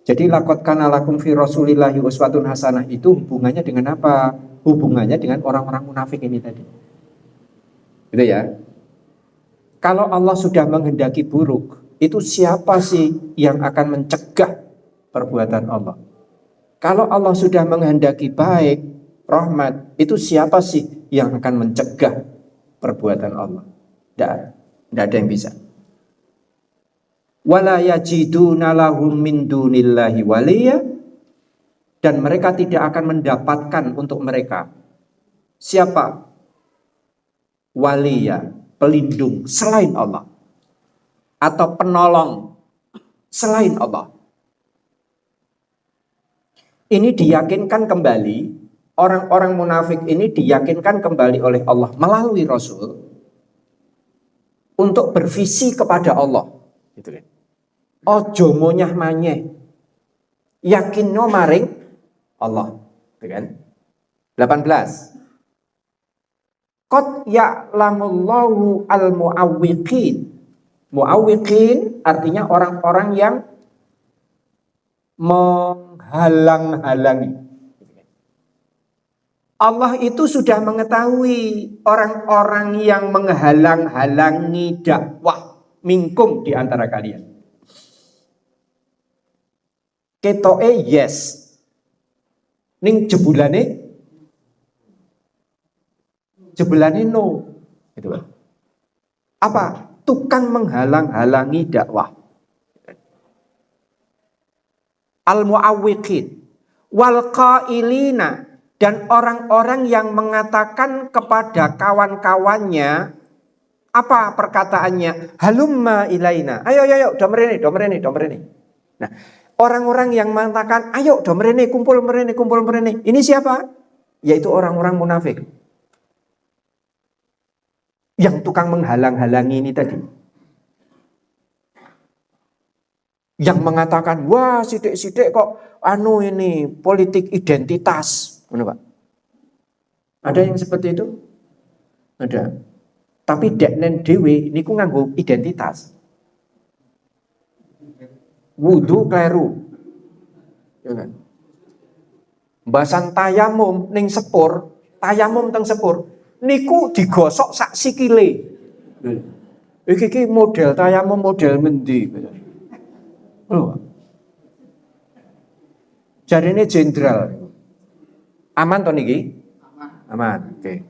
Jadi laqad kana lakum fi Rasulillahi uswatun hasanah itu hubungannya dengan apa? Hubungannya dengan orang-orang munafik ini tadi. Gitu ya. Kalau Allah sudah menghendaki buruk, itu siapa sih yang akan mencegah perbuatan Allah? Kalau Allah sudah menghendaki baik, rahmat, itu siapa sih yang akan mencegah perbuatan Allah? Tidak ada yang bisa. Wala yajiduna lahum min dunillahi waliya, dan mereka tidak akan mendapatkan untuk mereka siapa? Waliya, pelindung selain Allah, atau penolong selain Allah. Ini diyakinkan kembali, orang-orang munafik ini diyakinkan kembali oleh Allah melalui Rasul untuk bervisi kepada Allah, gitu kan. Ojo monyah manyeh, yakin no maring Allah, gitu kan. 18. Qad ya'lamullahu al-mu'awwiqin. Mu'awwiqin artinya orang-orang yang menghalang-halangi. Allah itu sudah mengetahui orang-orang yang menghalang-halangi dakwah minkum di antara kalian. Ketoke yes, ning jebulane no, gitu. Apa? Tukang menghalang-halangi dakwah. Al-mu'awwiqin wal qailina, dan orang-orang yang mengatakan kepada kawan-kawannya, apa perkataannya? Halumma ilaina. Ayo domrene. Nah, orang-orang yang mengatakan ayo domrene, kumpul merene. Ini siapa? Yaitu orang-orang munafik. Yang tukang menghalang-halangi ini tadi. Yang mengatakan, wah sidik-sidik kok ini politik identitas. Benar, Pak? Ada yang seperti itu? Ada. Tapi deknen dewe niku nganggo identitas. Wudu kleru. Ya kan? Mbasan tayamum ning sepur, tayamum teng sepur niku digosok sak sikile. Iki model tayamum model mendi. Loh. Jarine jenderal. Aman to niki? Aman. Oke.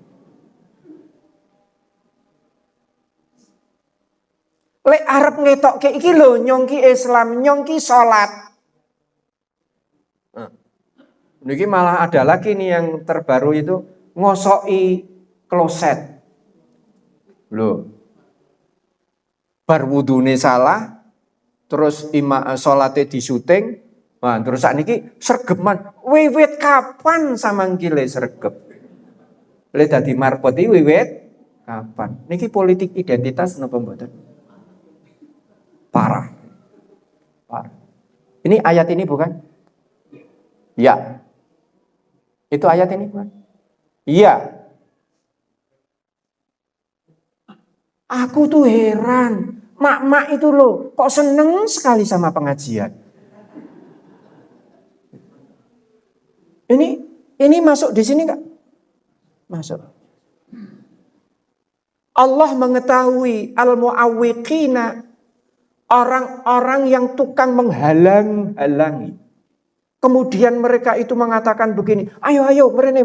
Lek arep ngetokke iki lho nyongki Islam, nyongki salat. Niki malah ada lagi nih yang terbaru itu ngosoki kloset. Loh. Bar wudune salah, terus salate disuting, nah, terus sakniki sregeman. Wiwit kapan samangkile sregep? Le dadi marpot iki wiwit kapan? Niki politik identitas napa mboten? Parah. Ini ayat ini bukan? Ya. Itu ayat ini bukan? Iya. Aku tuh heran. Mak-mak itu loh, kok seneng sekali sama pengajian. Ini masuk di sini enggak? Masuk. Allah mengetahui al-mu'awwiqina, orang-orang yang tukang menghalang-halangi. Kemudian mereka itu mengatakan begini, ayo merene,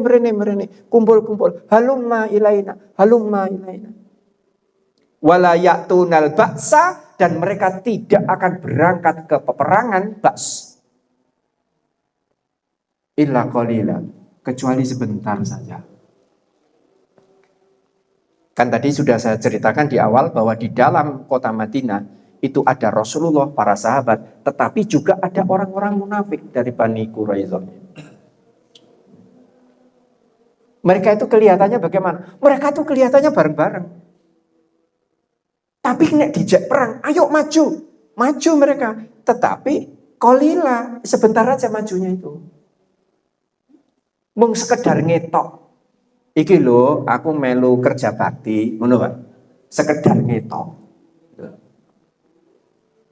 kumpul, halumma ilaina. Wala ya'tunal ba'sa, dan mereka tidak akan berangkat ke peperangan ba's illa qalila, kecuali sebentar saja. Kan tadi sudah saya ceritakan di awal bahwa di dalam kota Madinah itu ada Rasulullah, para sahabat, tetapi juga ada orang-orang munafik dari Bani Quraisyah. Mereka itu kelihatannya bagaimana? Mereka itu kelihatannya bareng-bareng. Tapi nek dijak perang, ayo maju mereka. Tetapi qalila, sebentar aja majunya itu. Mung sekedar ngetok. Iki lho, aku melu kerja bakti, ngono Pak. Sekedar ngetok.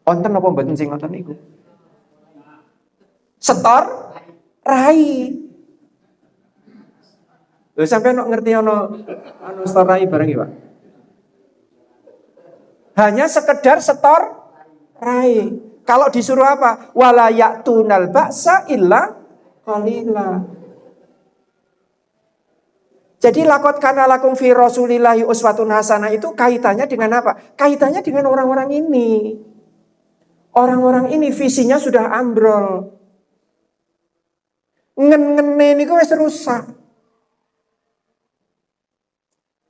Onten apa mboten sing ngoten niku? setor rai. Lho sampai ngerti setor rai bareng iki, Pak? Hanya sekedar setor rai. Kalau disuruh apa? Wala ya'tunal ba'sa illa qalila. Jadi lakot kana lakum fi rasulillahi uswatun hasanah itu kaitannya dengan apa? Kaitannya dengan orang-orang ini. Orang-orang ini visinya sudah ambrol. Ngen-ngene niku wis rusak.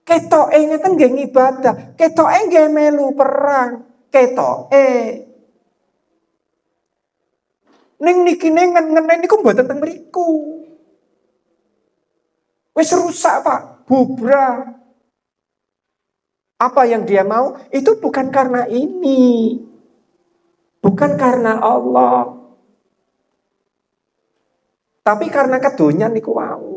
Ketoke ngeten nggih ibadah, ketoke nggih melu perang, ketoke. Ning niki ngen-ngene niku mboten teng mriku. Wis rusak, Pak, bubrah. Apa yang dia mau itu bukan karena ini. Bukan karena Allah. Tapi karena kedonyan niku wau.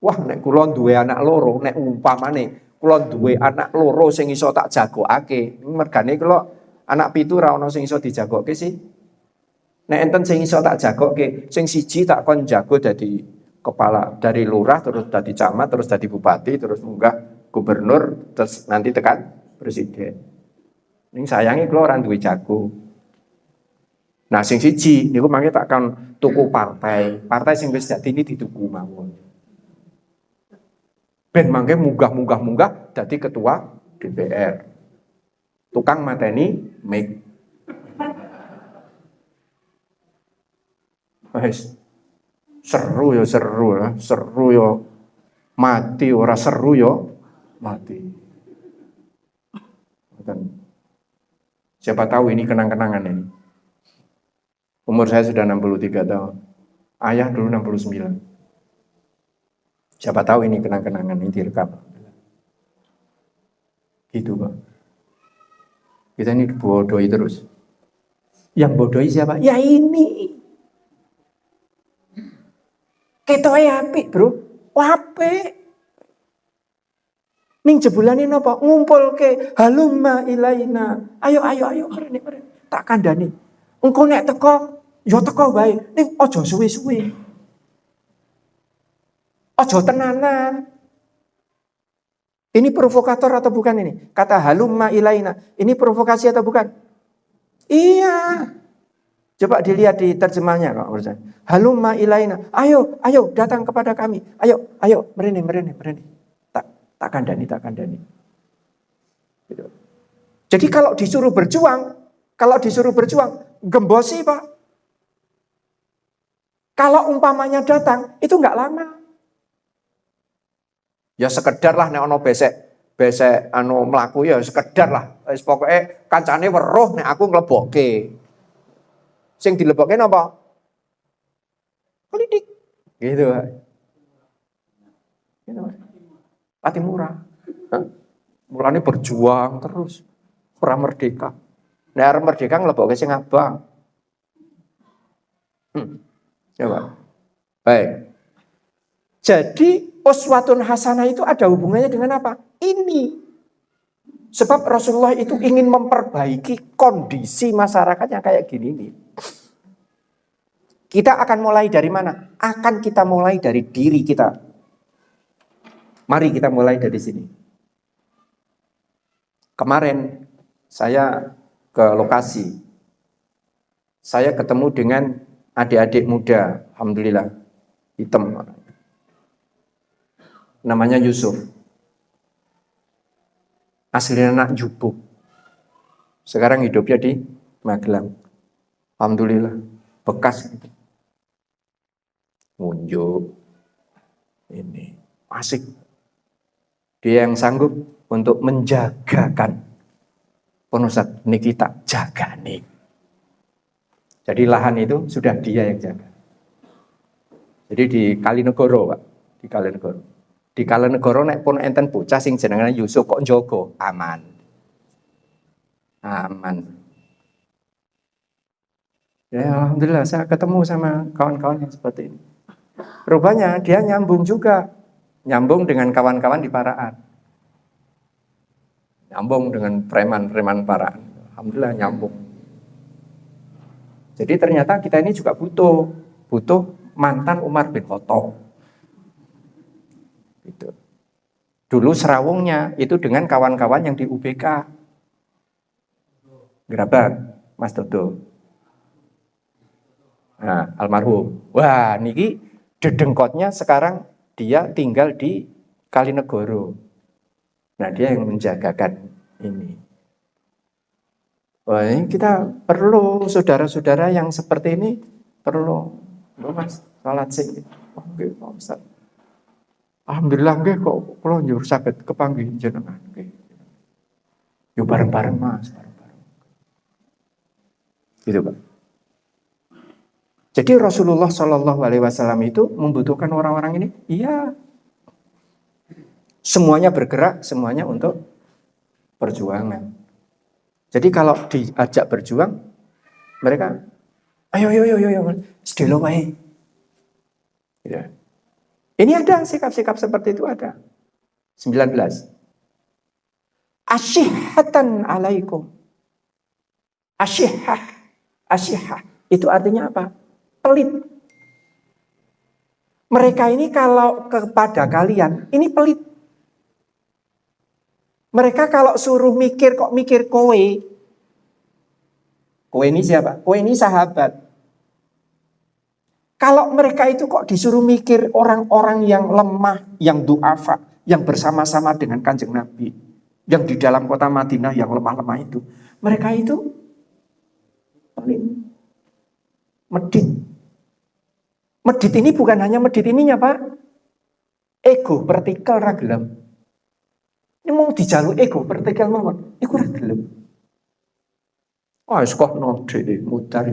Wah, nek kula duwe anak loro, nek umpamane kula duwe anak loro sing iso tak jagokake, mergane kula anak pitu ra ono sing iso dijagokke sih. Nek enten sing iso tak jagokke, sing siji tak kon jago dadi kepala dari lurah, terus dadi camat, terus dadi bupati, terus munggah gubernur, terus nanti tekan presiden. Ning sayange kula ora duwe jago. Nah, sing siji niku mangke tak kon tuku partai. Partai sing wis dadi ini dituku mawon. Ben mangke munggah dadi ketua DPR. Tukang mateni mic. Wes seru ya mati ora seru ya mati. Siapa tahu ini kenang-kenangan ini. Umur saya sudah 63 tahun. Ayah dulu 69. Siapa tahu ini kenang-kenangan, ini direkam. Gitu, Pak. Kita ini bodohi terus. Yang bodohi siapa? Ya ini. Ketoke apik, Bro. Apik. Ning jebulane napa? Ngumpulke halumma ilaina. Ayo mrene. Tak kandhani. Engko nek teko, ya teko wae. Ning aja suwe-suwe. Aja tenanan. Ini provokator atau bukan ini? Kata halumma ilaina. Ini provokasi atau bukan? Iya. Coba dilihat di terjemahnya kok menurut saya. Halumma ilaina. Ayo datang kepada kami. Ayo merene. Tak kandani. Gitu. Jadi kalau disuruh berjuang, gembosi, Pak. Kalau umpamanya datang, itu enggak lama. Ya sekedar lah nek ono besek mlaku ya sekedar lah. Wis pokoke kancane weruh nek aku nglebokke. Sing dilebokke napa? Politik. Gitu, Pak. Gitu, Pak. Pati murah. Mulane berjuang terus. Ora merdeka. Nek arep merdeka nglebokke sing abang. Coba. Baik. Jadi uswatun hasanah itu ada hubungannya dengan apa? Ini. Sebab Rasulullah itu ingin memperbaiki kondisi masyarakatnya kayak gini nih. Kita akan mulai dari mana? Akan kita mulai dari diri kita. Mari kita mulai dari sini. Kemarin saya ke lokasi. Saya ketemu dengan adik-adik muda, alhamdulillah, hitam. Namanya Yusuf. Aslinya anak Jubuk. Sekarang hidupnya di Magelang. Alhamdulillah, bekas gitu. Ngunjuk. Ini asik. Dia yang sanggup untuk menjagakan penusat niki tak jaga nih. Jadi lahan itu sudah dia yang jaga. Jadi di Kalinegoro, Pak, di Kalinegoro. Di Kalinegoro nek pun enten bocah sing jenengane Yusuf kok njogo, aman. Ya alhamdulillah saya ketemu sama kawan-kawan yang seperti ini. Rupanya dia nyambung juga. Nyambung dengan kawan-kawan di Paraan. Nyambung dengan preman-preman Paraan. Alhamdulillah nyambung. Jadi ternyata kita ini juga butuh mantan Umar bin Khattab. Gitu. Dulu serawungnya itu dengan kawan-kawan yang di UBK. Gerabak, Mas Dodo. Nah, almarhum. Wah, niki dedengkotnya sekarang dia tinggal di Kalinegoro. Nah, dia yang menjagakan ini. Wah, ini kita perlu saudara-saudara yang seperti ini perlu. Mas, salat sih. Oh, nggih, Pak Ustaz. Alhamdulillah nggih kok kula njur saged kepanggih jenengan nggih. Yo bareng-bareng Mas, bareng-bareng. Gitu, Pak. Jadi Rasulullah Shallallahu Alaihi Wasallam itu membutuhkan orang-orang ini. Iya. Semuanya bergerak, semuanya untuk perjuangan. Jadi kalau diajak berjuang, mereka, ayo, sedelo wae. Ya. Ini ada sikap-sikap seperti itu ada. 19. Asyihatan alaikum. Asyihah. Itu artinya apa? Pelit. Mereka ini kalau kepada kalian, ini pelit. Mereka kalau suruh mikir, kok mikir kowe. Kowe ini siapa? Kowe ini sahabat. Kalau mereka itu kok disuruh mikir orang-orang yang lemah, yang du'afa, yang bersama-sama dengan Kanjeng Nabi, yang di dalam kota Madinah yang lemah-lemah itu. Mereka itu pelit. Medit. Medit ini bukan hanya medit ininya, Pak. Ego, vertikal, ragelam. Ini mau dijaluk ego, vertikal mawon. Iku ora gelem. Wis kok node mutar.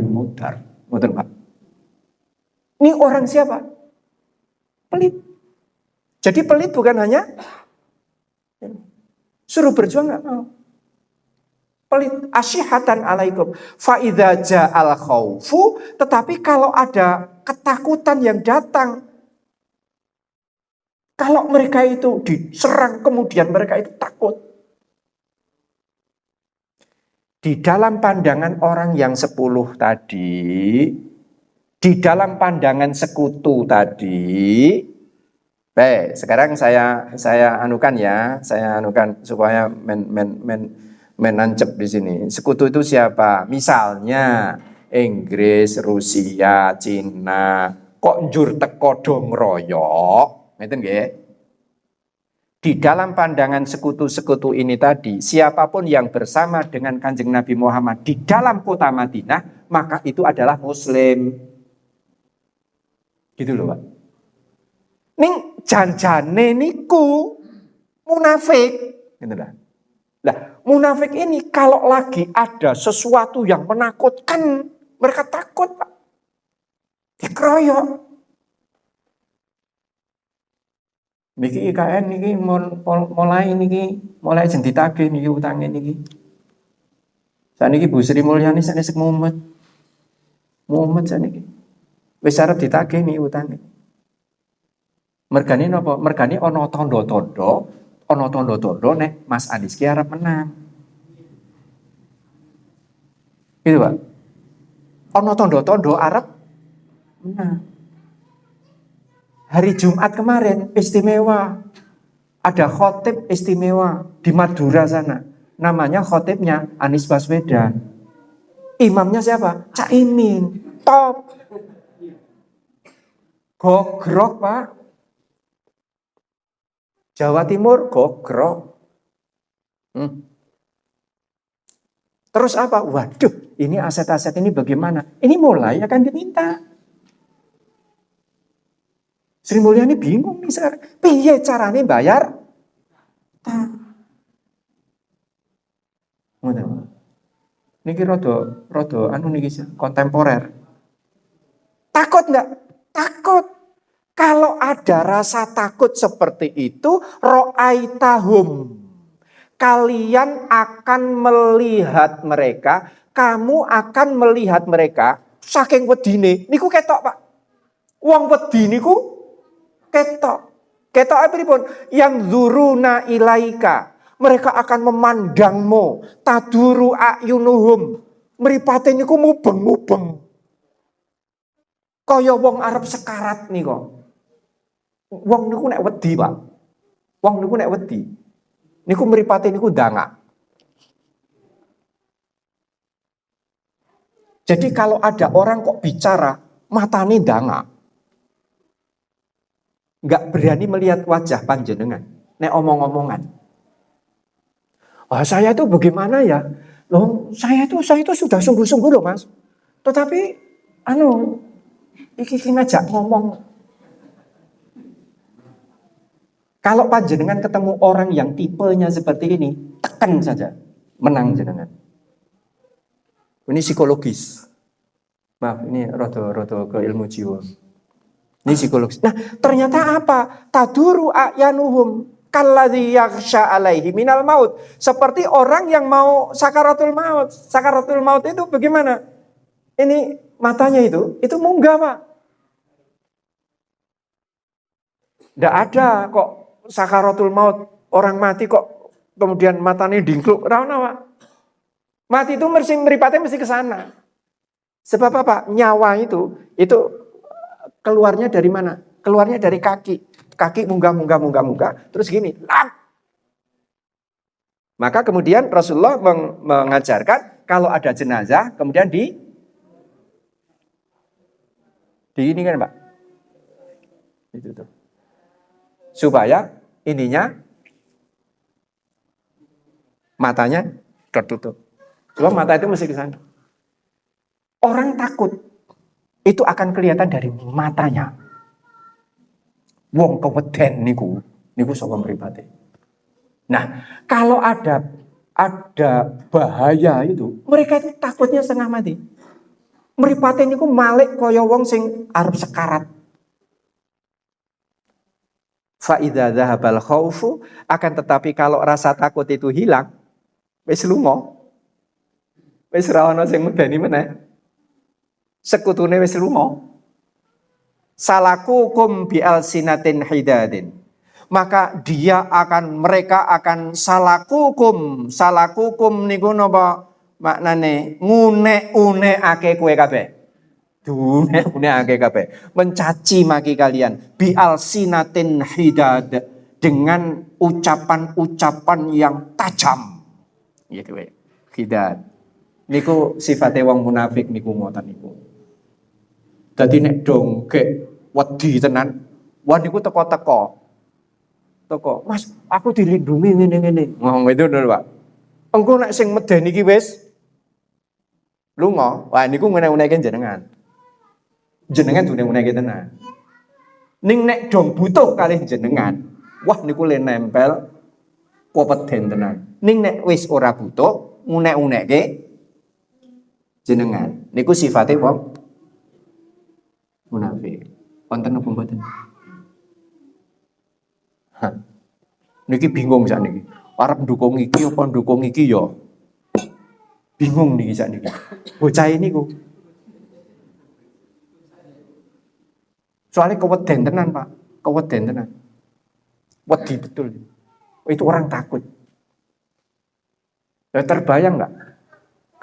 Ngoten, Pak. Ini orang siapa? Pelit. Jadi pelit bukan hanya suruh berjuang enggak mau. Pelit, asyihatan alaikum. Fa idza ja'al khaufu, tetapi kalau ada ketakutan yang datang, kalau mereka itu diserang, kemudian mereka itu takut. Di dalam pandangan orang yang 10 tadi, di dalam pandangan sekutu tadi, sekarang saya anukan supaya menancep di sini. Sekutu itu siapa? Misalnya Inggris, Rusia, Cina, kok njur teko do ngroyok. Ngeten nggih. Di dalam pandangan sekutu-sekutu ini tadi, siapapun yang bersama dengan Kanjeng Nabi Muhammad di dalam kota Madinah, maka itu adalah Muslim. Gitu loh, Pak. Ning janjane niku munafik, gitu lah. Nah, munafik ini kalau lagi ada sesuatu yang menakutkan, mereka takut, Pak. Dikeroyok. Niki IKN niki mulai jen ditagih niki utange niki. Saniki Bu Sri Mulyani sanesek mumet saniki. Wis arep ditagih niki utange. Mergane napa? Mergane ana tanda-tanda nek Mas Anies ki arep menang. Gitu, Pak. Ana tanda-tanda arep menang. Hari Jumat kemarin istimewa. Ada khotib istimewa di Madura sana. Namanya khotibnya Anies Baswedan. Imamnya siapa? Cak Imin. Top. Gogrok, Pak. Jawa Timur gogrok. Terus apa? Waduh, ini aset-aset ini bagaimana? Ini mulai akan diminta. Sri Mulyani bingung nih sekarang. Piye carane bayar? Ngoten. Niki rada anu niki kontemporer. Takut enggak? Takut. Kalau ada rasa takut seperti itu, ro'aitahum. Kalian akan melihat mereka, kamu akan melihat mereka saking wedine. Niku ketok, Pak. Wong wedi niku ketok apa pripun? Yang zuruna ilaika. Mereka akan memandangmu. Taduru ayunuhum. Mripate niku mubeng-mubeng. Kaya wong arep sekarat nika. Wong niku nek wedi, Pak. Wong niku nek wedi. Niku mripate niku ndangak. Jadi kalau ada orang kok bicara, matane ndangak. Enggak berani melihat wajah panjenengan. Nek omong-omongan. Wah, saya itu bagaimana ya? Loh, saya itu sudah sungguh-sungguh loh, Mas. Tetapi iki ngajak ngomong. Kalau panjenengan ketemu orang yang tipenya seperti ini, tekan saja, menang jenengan. Ini psikologis. Maaf, ini rodo ke ilmu jiwa. Ini psikologis. Nah, ternyata apa? Taduru a'yanuhum kalladzi yakhsha alaihi minal maut. Seperti orang yang mau sakaratul maut. Sakaratul maut itu bagaimana? Ini matanya itu munggah, Pak. Tidak ada kok sakaratul maut, orang mati kok kemudian matanya dingkluk. Rawana, Pak. Mati itu meripatnya mesti ke sana. Sebab apa? Nyawa itu keluarnya dari mana? Keluarnya dari kaki. Kaki munggah, terus gini, lap. Maka kemudian Rasulullah mengajarkan kalau ada jenazah, kemudian di ini kan, Pak. Itu tuh. Supaya ininya matanya tertutup. Sebab mata itu mesti ke sana. Orang takut itu akan kelihatan dari matanya. Wong keweden niku sapa mripate. Nah, kalau ada bahaya itu, mereka itu takutnya setengah mati. Mripate niku malik kaya wong sing arep sekarat. Fa idza dzahabal khaufu, akan tetapi kalau rasa takut itu hilang, wis lunga. Wis ra ono sing medeni meneh. Sekutune wis lunga. Salakukum bi alsinatin hidadin. Maka mereka akan salakukum niku napa maknane ngune-unekake kowe kabeh. Dune-unekake kabeh. Mencaci maki kalian bi alsinatin hidad, dengan ucapan-ucapan yang tajam. Gitu wae. Hidad. Niku sifatnya wong munafik niku ngoten niku. Dadi nek dongke wedi tenan, wah niku teko-teko. Mas, aku dilindungi ngene-ngene. Ngomong itu lho, Pak. Engko nek sing medeni iki wis lunga, wah niku ngene-ngeneke jenengan. Jenengan dune-ngeneke tenan. Ning nek dong butuh kalih jenengan, wah niku le nempel popeden tenan. Ning nek wis ora butuh, ngunek-unekke jenengan. Niku sifatnya wong munafik. Wonten napa mboten? Niki bingung sakniki. Arep ndukung iki apa ndukung iki ya? Bingung niki sakniki. Bocah niku. Soalnya keweden tenan, Pak. Keweden tenan. Wedi betul. Itu orang takut. Terbayang enggak?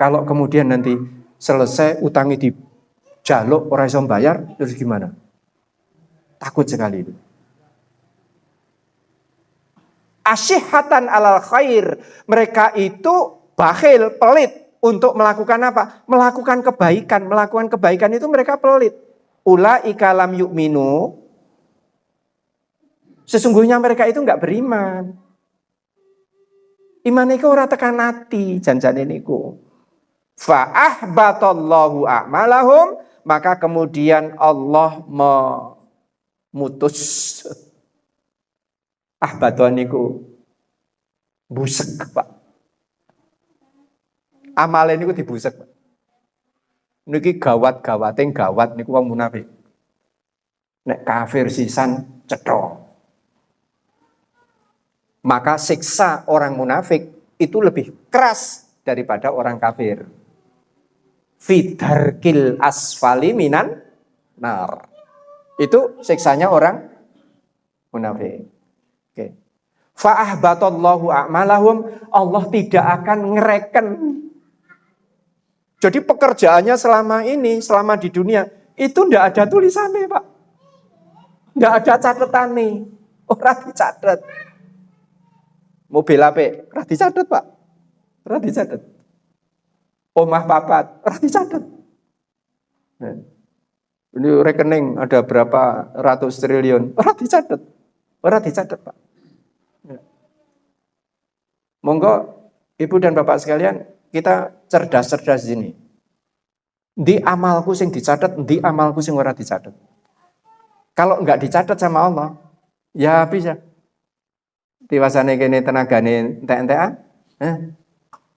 Kalau kemudian nanti selesai utangnya dijaluk orang iso bayar, terus gimana? Takut sekali itu. Asyihatan alal khair. Mereka itu bakhil, pelit untuk melakukan apa? Melakukan kebaikan. Melakukan kebaikan itu mereka pelit. Ulaika lam yu'minu. Sesungguhnya mereka itu enggak beriman. Iman iku ora tekan ati, janjane niku. Fa ahbatallahu a'malahum, maka kemudian Allah memutus. Ahbaton niku busek, Pak. Amale niku dibusek, Pak. Niki gawat-gawating gawat niku wong munafik. Nek kafir sisan cetha. Maka siksa orang munafik itu lebih keras daripada orang kafir. Fidarkil asfali minan nar. Itu siksanya orang munafik. Oke. Fa'ahbatallahu a'malahum, Allah tidak akan ngereken. Jadi pekerjaannya selama di dunia itu ndak ada tulisannya, Pak. Ndak ada catatannya. Ora dicatet. Mobil apik, ora dicatet, Pak. Ora dicatet. Omah papat, ora dicatet. Nah, ini rekening ada berapa ratus triliun, ora dicatet. Ora dicatet, Pak. Nah. Monggo Ibu dan Bapak sekalian, kita cerdas-cerdas ini. Di amalku sing dicatat, di amalku sing ora dicatat. Kalau enggak dicatat sama Allah, ya bisa. Tiwasane kene tenagane entek-entekan,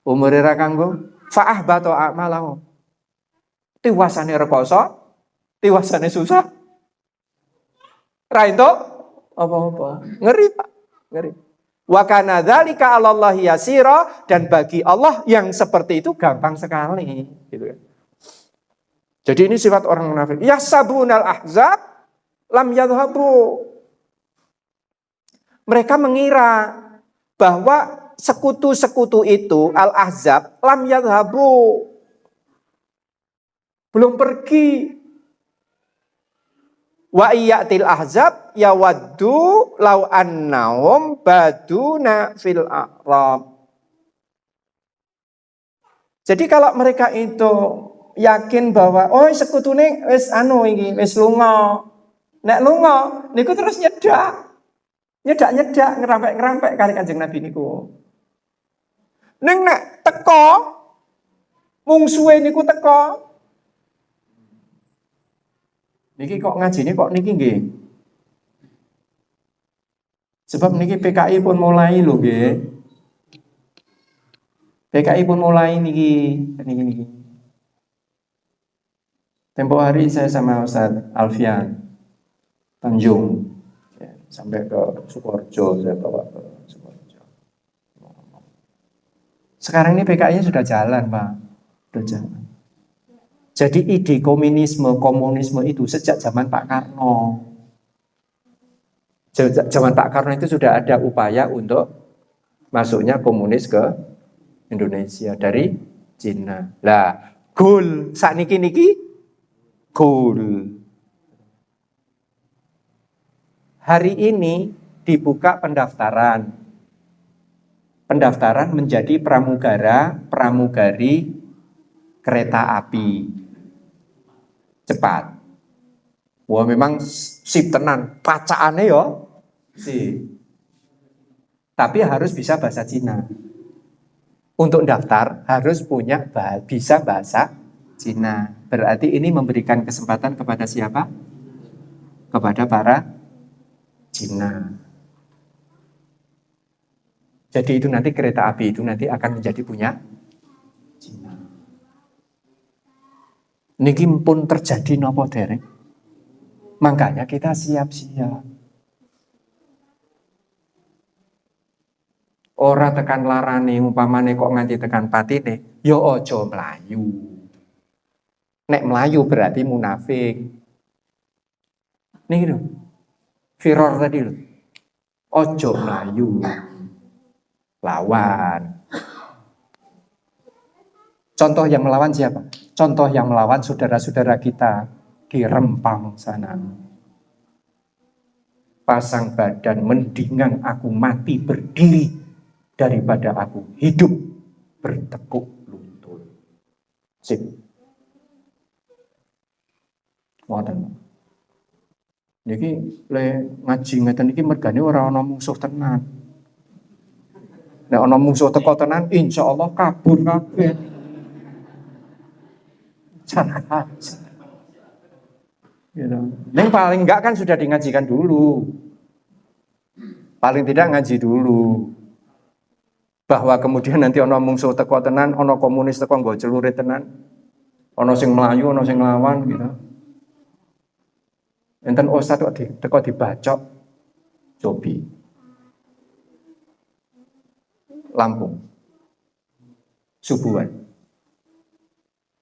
umure ra kanggo fa'ah bato a'malahu. Tiwasane rekoso, tiwasane susah. Ra entuk apa-apa. Ngeri, Pak, ngeri. Wa kana dzalika 'alallahi yasira, dan bagi Allah yang seperti itu gampang sekali, gitu kan. Jadi ini sifat orang munafik. Yasabunal ahzab lam yadhhabu. Mereka mengira bahwa sekutu-sekutu itu al-ahzab lam yadhhabu, belum pergi. Wa iyatil ahzab yawaddu law annahum baduna fil a'rab. Jadi kalau mereka itu yakin bahwa sekutune wis iki wis lunga. Nek lunga niku terus nyedak ngerampek kali Kanjeng Nabi niku. Ning nek teko mungsuhe niku teko. Niki kok ngajine kok niki nggih. Sebab niki PKI pun mulai lho nggih. PKI pun mulai niki. Tempo hari saya sama Ustaz Alfian Tanjung, ya, sampai ke Sukoharjo, saya bawa ke Sukoharjo. Sekarang ini PKI-nya sudah jalan, Pak, sudah jalan. Jadi ide komunisme itu sejak zaman Pak Karno. Zaman Pak Karno itu sudah ada upaya untuk masuknya komunis ke Indonesia dari Cina. Lah, goal saat niki goal. Hari ini dibuka pendaftaran menjadi pramugari kereta api cepat. Wah, memang sip tenan, pacaane yo. Tapi harus bisa bahasa Cina. Untuk daftar harus bisa bahasa Cina. Berarti ini memberikan kesempatan kepada siapa? Kepada para Cina. Jadi itu nanti kereta api itu nanti akan menjadi punya Cina. Niki pun terjadi nopo dereng. Makanya kita siap-siap. Ora tekan larane umpamane kok nganti tekan patine, ya aja mlayu. Nek melayu berarti munafik. Nih lho. Firor tadi lho. Ojo melayu. Lawan. Contoh yang melawan siapa? Contoh yang melawan saudara-saudara kita di Rempang sana. Pasang badan, mendingan aku mati berdiri daripada aku hidup bertekuk lutut. Sip. Ngoten. Niki le ngaji ngeten iki mergane ora ana mungsuh tenan. Nek ana mungsuh teko tenan, insyaallah kabur kabeh. Cara gitu. Neng paling enggak kan sudah dingajikan dulu. Paling tidak ngaji dulu. Bahwa kemudian nanti ana mungsuh teko tenan, ana komunis teko nggo celurit tenan. Ana sing melayu, ana sing nglawan gitu. Enten ustaz kok teko dibacok Jobi. Lampung. Subuhan.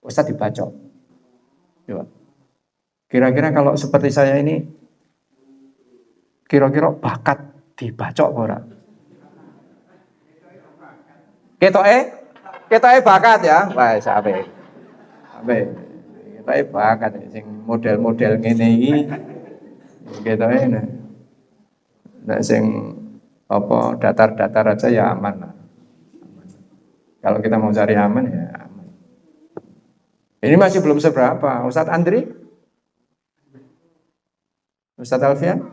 Ustaz dibacok. Coba. Kira-kira kalau seperti saya ini kira-kira bakat dibacok ora? Ketoke bakat ya. Wah, sampe Baik bakat sing model-model ngene iki. Ketoke nek sing apa datar-datar aja ya aman lah. Kalau kita mau cari aman ya aman. Ini masih belum seberapa. Ustadz Andri? Ustadz Alfian?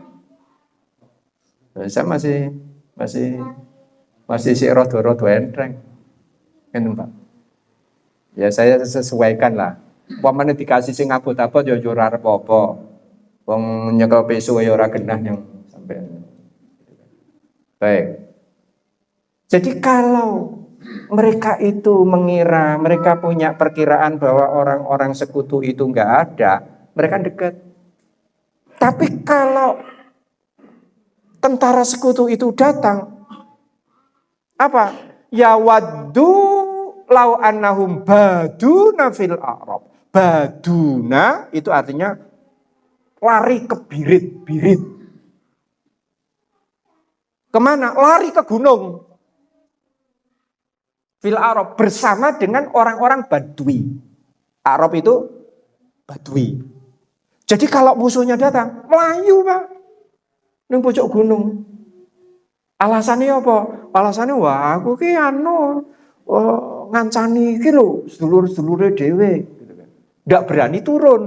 Saya masih si rodo-rodo entreng. Kan Pak? Ya saya sesuaikan lah. Pamane dikasih sing abot-abot ya ora apa-apa. Wong nyekel peso ya ora genah yang sampai. Baik. Jadi kalau mereka itu mengira, mereka punya perkiraan bahwa orang-orang sekutu itu enggak ada, mereka dekat. Tapi kalau tentara sekutu itu datang, apa? Ya waddu lau annahum baduna fil a'rab. Baduna itu artinya lari ke birit-birit. Kemana? Lari ke gunung. Fil a'rab bersama dengan orang-orang Badui. Arab itu Badui. Jadi kalau musuhnya datang, melayu Pak. Ning pojok gunung. Alasannya apa? Alasannya wah aku ki ngancani iki lho sedulur-sedulure dhewe gitu kan. Ndak berani turun.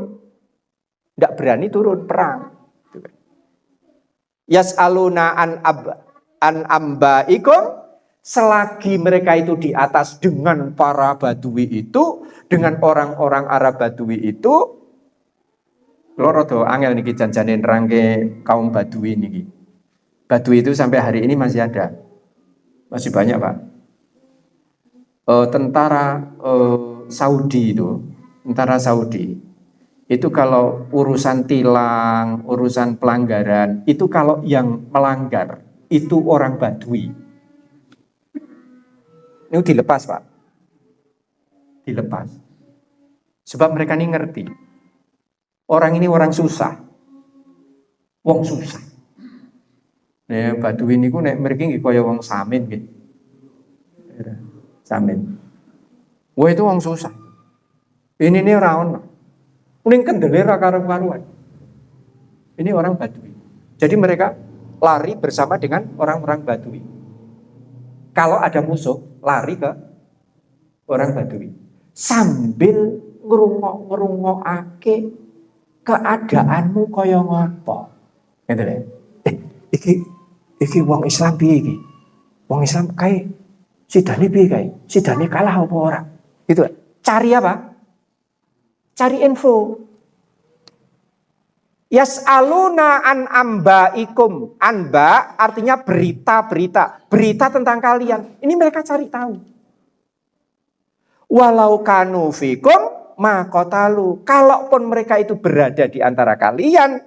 Ndak berani turun perang gitu kan. Yas'aluna an ambaikum, selagi mereka itu di atas dengan para Badui itu, dengan orang-orang Arab Badui itu, loro do angel niki janjane nerangke kaum Badui niki. Badui itu sampai hari ini masih ada. Masih banyak, Pak. Tentara Saudi itu, tentara Saudi. Itu kalau urusan tilang, urusan pelanggaran, itu kalau yang melanggar itu orang Badui. Ini dilepas, Pak. Dilepas. Sebab mereka ini ngerti. Orang ini orang susah. Wong susah. Nek Badui niku nek mriki nggih kaya wong Samin nggih. Samin. Wah itu wong susah. Ini ora ono. Ning kendele ra karo-karuan. Ini orang Badui. Jadi mereka lari bersama dengan orang-orang Badui. Kalau ada musuh, lari ke orang Badui. Sambil ngrungok-ngrungokake keadaanmu kaya ngapa. Gitu lho. Iki wong Islam piye iki? Wong Islam kae sidane piye kae? Sidane kalah apa ora? Gitu. Cari apa? Cari info. Yas'aluna an ambaikum. Anba artinya berita-berita. Berita tentang kalian. Ini mereka cari tahu. Walau kanu fikum ma qatalu. Kalaupun mereka itu berada di antara kalian,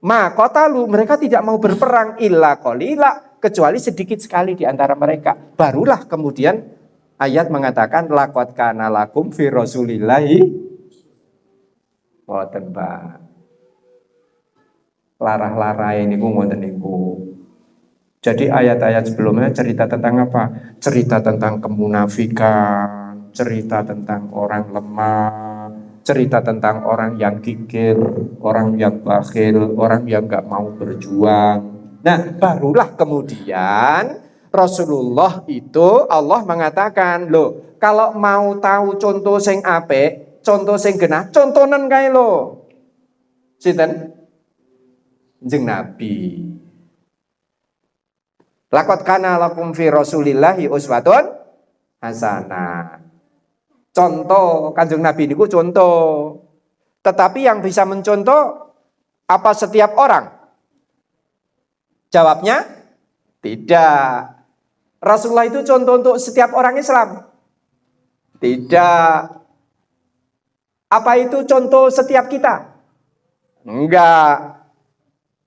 ma qatalu, mereka tidak mau berperang illa qalila, kecuali sedikit sekali di antara mereka. Barulah kemudian ayat mengatakan laqad kana lakum fi rasulillahi wonten Pak. Larah-larah ini ngoten niku. Jadi ayat-ayat sebelumnya cerita tentang apa? Cerita tentang kemunafikan, cerita tentang orang lemah, cerita tentang orang yang kikir, orang yang bakhil, orang yang nggak mau berjuang. Nah, barulah kemudian Rasulullah itu Allah mengatakan, loh, kalau mau tahu contoh sing apik, contoh sing genah, contonen kae lho. Sinten? Jeneng Nabi. Laqad kana lakum fi Rasulillahi uswatun hasanah. Contoh Kanjeng Nabi niku contoh. Tetapi yang bisa mencontoh apa setiap orang? Jawabnya tidak. Rasulullah itu contoh untuk setiap orang Islam? Tidak. Apa itu contoh setiap kita? Enggak.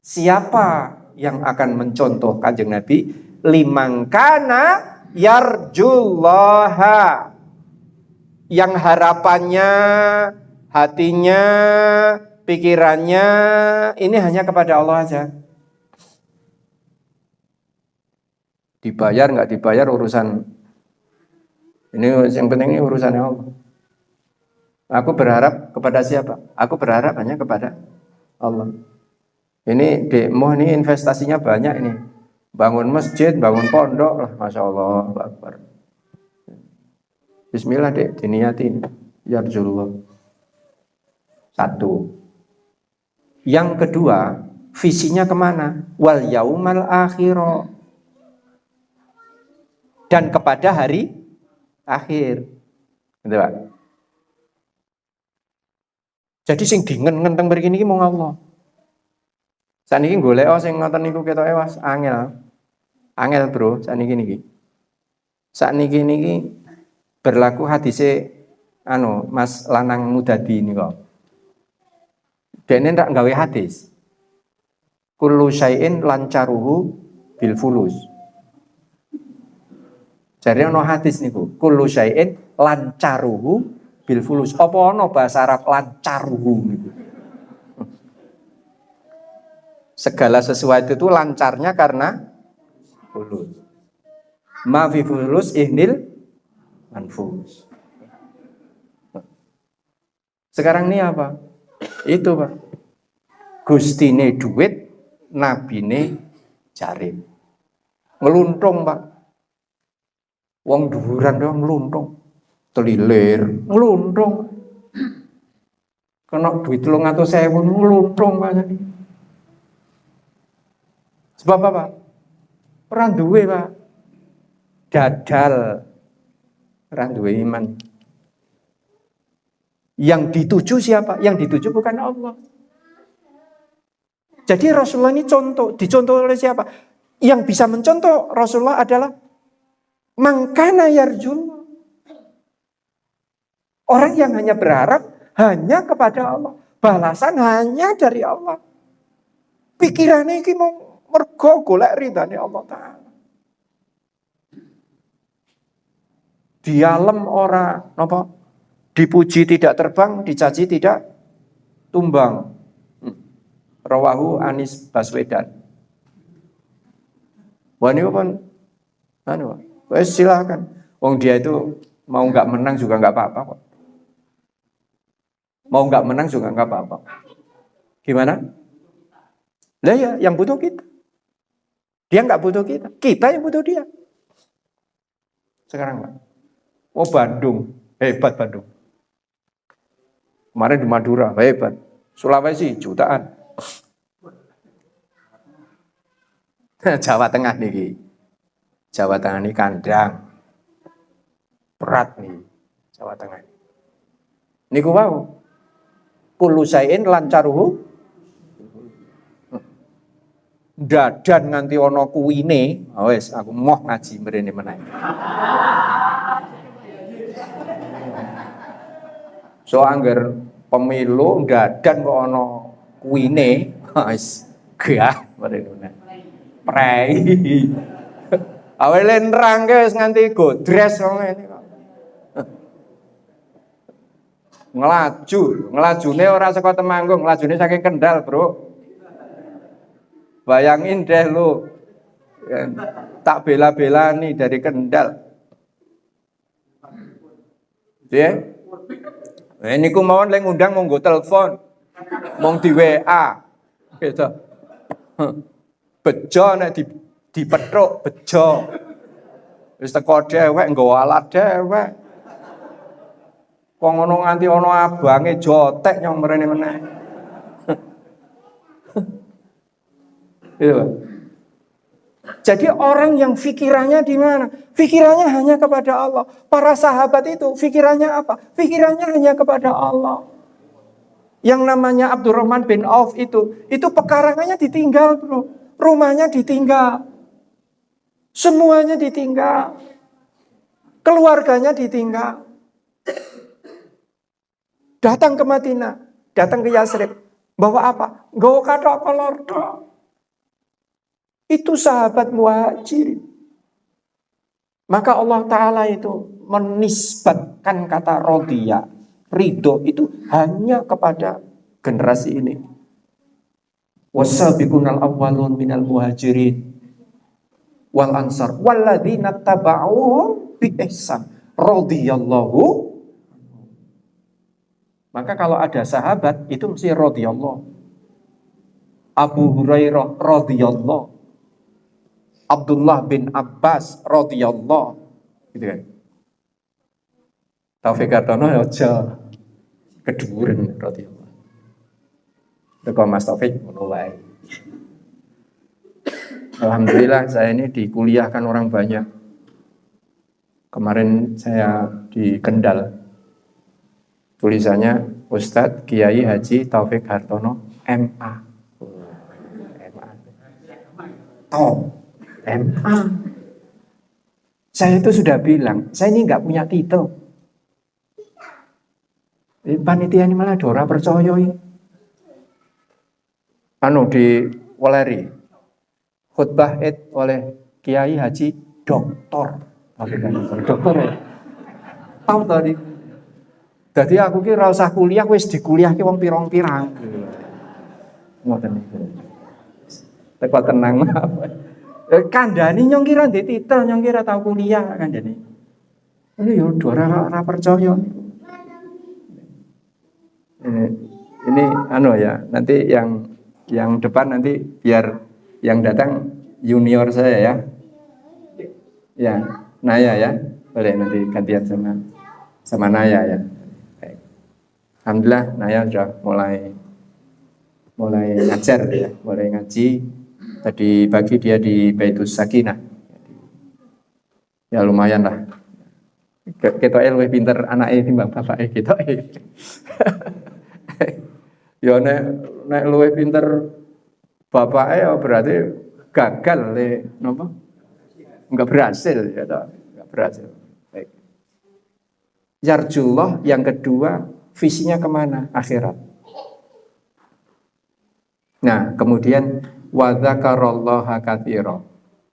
Siapa yang akan mencontoh Kanjeng Nabi? Liman kana yarjullaha, yang harapannya, hatinya, pikirannya ini hanya kepada Allah aja. Dibayar nggak dibayar urusan ini, yang penting ini urusannya Allah. Aku berharap kepada siapa? Aku berharap hanya kepada Allah. Ini demo ini investasinya banyak ini. Bangun masjid, bangun pondok lah, Masya Allah, Akbar. Bismillah dek, diniatin. Ya Rasulullah. Satu. Yang kedua, visinya kemana? Wal yaumal akhirah. Dan kepada hari akhir. Gitu Pak. Jadi sing dingen-ngenteng begini iki mung Allah. Saniki golek sing ngoten niku ketoke was angel. Angel, Bro, saniki niki. Sakniki niki berlaku hadise Mas lanang mudadi nika. Dene ndak gawe hadis. Kullu syai'in lancaruhu bil fulus. Jadi ono hadis niku, kullu syai'in lancaruhu bil fulus. Apa ono bahasa Arab lancaruhu niku? Segala sesuatu itu lancarnya karena fulus. Ma fi fulus ihnil manfus. Sekarang ini apa? Itu Pak. Gustine duit, nabine jarim. Ngeluntung Pak. Wong dhuwuran doang ngeluntung. Telilir, ngeluntung. Kena duit 300.000 ngeluntung Pak. Sebab apa? Ora duwe Pak. Dadal. Ora duwe iman. Yang dituju siapa? Yang dituju bukan Allah. Jadi Rasulullah ini dicontoh oleh siapa? Yang bisa mencontoh Rasulullah adalah mangkana yarjul. Orang yang hanya berharap hanya kepada Allah. Balasan hanya dari Allah. Pikirannya ini mau mergo golek ridane Allah Ta'ala. Di alam ora napa? Dipuji tidak terbang, dicaci tidak tumbang. Rawahu Anis Baswedan. Wah ini apa? Wes silakan. Wong dia itu mau nggak menang juga nggak apa-apa kok. Mau nggak menang juga nggak apa-apa. Gimana? Lah ya, yang butuh kita. Dia nggak butuh kita yang butuh dia. Sekarang Pak. Oh Bandung, hebat Bandung. Kemarin di Madura, hebat. Sulawesi, jutaan. Jawa Tengah nih. Jawa Tengah ini kandang. Berat nih, Jawa Tengah. Niku wau. Kullu syai'in lancaruhu. Dadan nganti ana kuwine, wis aku moh ngaji mrene meneh. So angger pemilu dadan kok ana kuwine, wis gah mrene. Prei. Awale nerang wis nganti godres kok ngene kok. Ngelajune ora saka Temanggung, ngelajune saking Kendal, Bro. Bayangin deh lu, tak bela-belani dari Kendal. Ya, ini ku mau lagi ngundang mau telepon, mau di WA, gitu. Bejo nek di petruk bejo, wis teko dhewek nggawa alat dhewek. Wong ngono nganti ana abange jotek nyong mrene meneh. Jadi orang yang pikirannya di mana? Pikirannya hanya kepada Allah. Para sahabat itu pikirannya apa? Pikirannya hanya kepada Allah. Yang namanya Abdurrahman bin Auf itu pekarangannya ditinggal, Bro. Rumahnya ditinggal. Semuanya ditinggal. Keluarganya ditinggal. Datang ke Madinah, datang ke Yasrib. Bawa apa? Gawa kathok kolordo. Itu sahabat muhajirin. Maka Allah Ta'ala itu menisbatkan kata rodiyah, ridho itu hanya kepada generasi ini. Wasabiqunal awwalun minal muhajirin wal ansar walladzina taba'uhum bi ihsan radhiyallahu. Maka kalau ada sahabat itu mesti radhiyallahu. Abu Hurairah radhiyallahu. Abdullah bin Abbas radhiyallahu. Gitu kan. Taufik Kartono aja keduren radhiyallahu. Teko Mas Taufik ngono wae. Alhamdulillah saya ini dikuliahkan orang banyak. Kemarin saya di Kendal. Tulisannya Ustadz Kiai Haji Taufik Hartono MA. MA. MA. Saya itu sudah bilang, saya ini nggak punya titel. Panitia ini malah Dora percaya ini. Di Waleri khutbah Id oleh Kiai Haji Doktor. Dokter ya. Tahu tadi. Jadi aku ki ora usah kuliah wis dikuliahke wong pirang-pirang. Ngoten niku. Teko tenang. Kandhani nyong kira ndek titel, nyong kira tau kuliah kandhani. Ini yo ora percaya. Ini ya, nanti yang depan nanti biar yang datang junior saya ya. Ya, Naya ya. Boleh nanti gantian sama Naya ya. Alhamdulillah Naya sudah mulai ngajar ya, mulai ngaji. Tadi pagi dia di Baitus Sakinah. Ya lumayan lah. Kita lebih pinter anaknya timbang bapaknya kita. Ya nek luwih pinter bapaknya ya berarti gagal napa? Enggak berhasil ya toh, enggak berhasil. Baik. Yarjullah yang kedua visinya kemana? Akhirat. Nah, kemudian wa dzakarallaha katsira,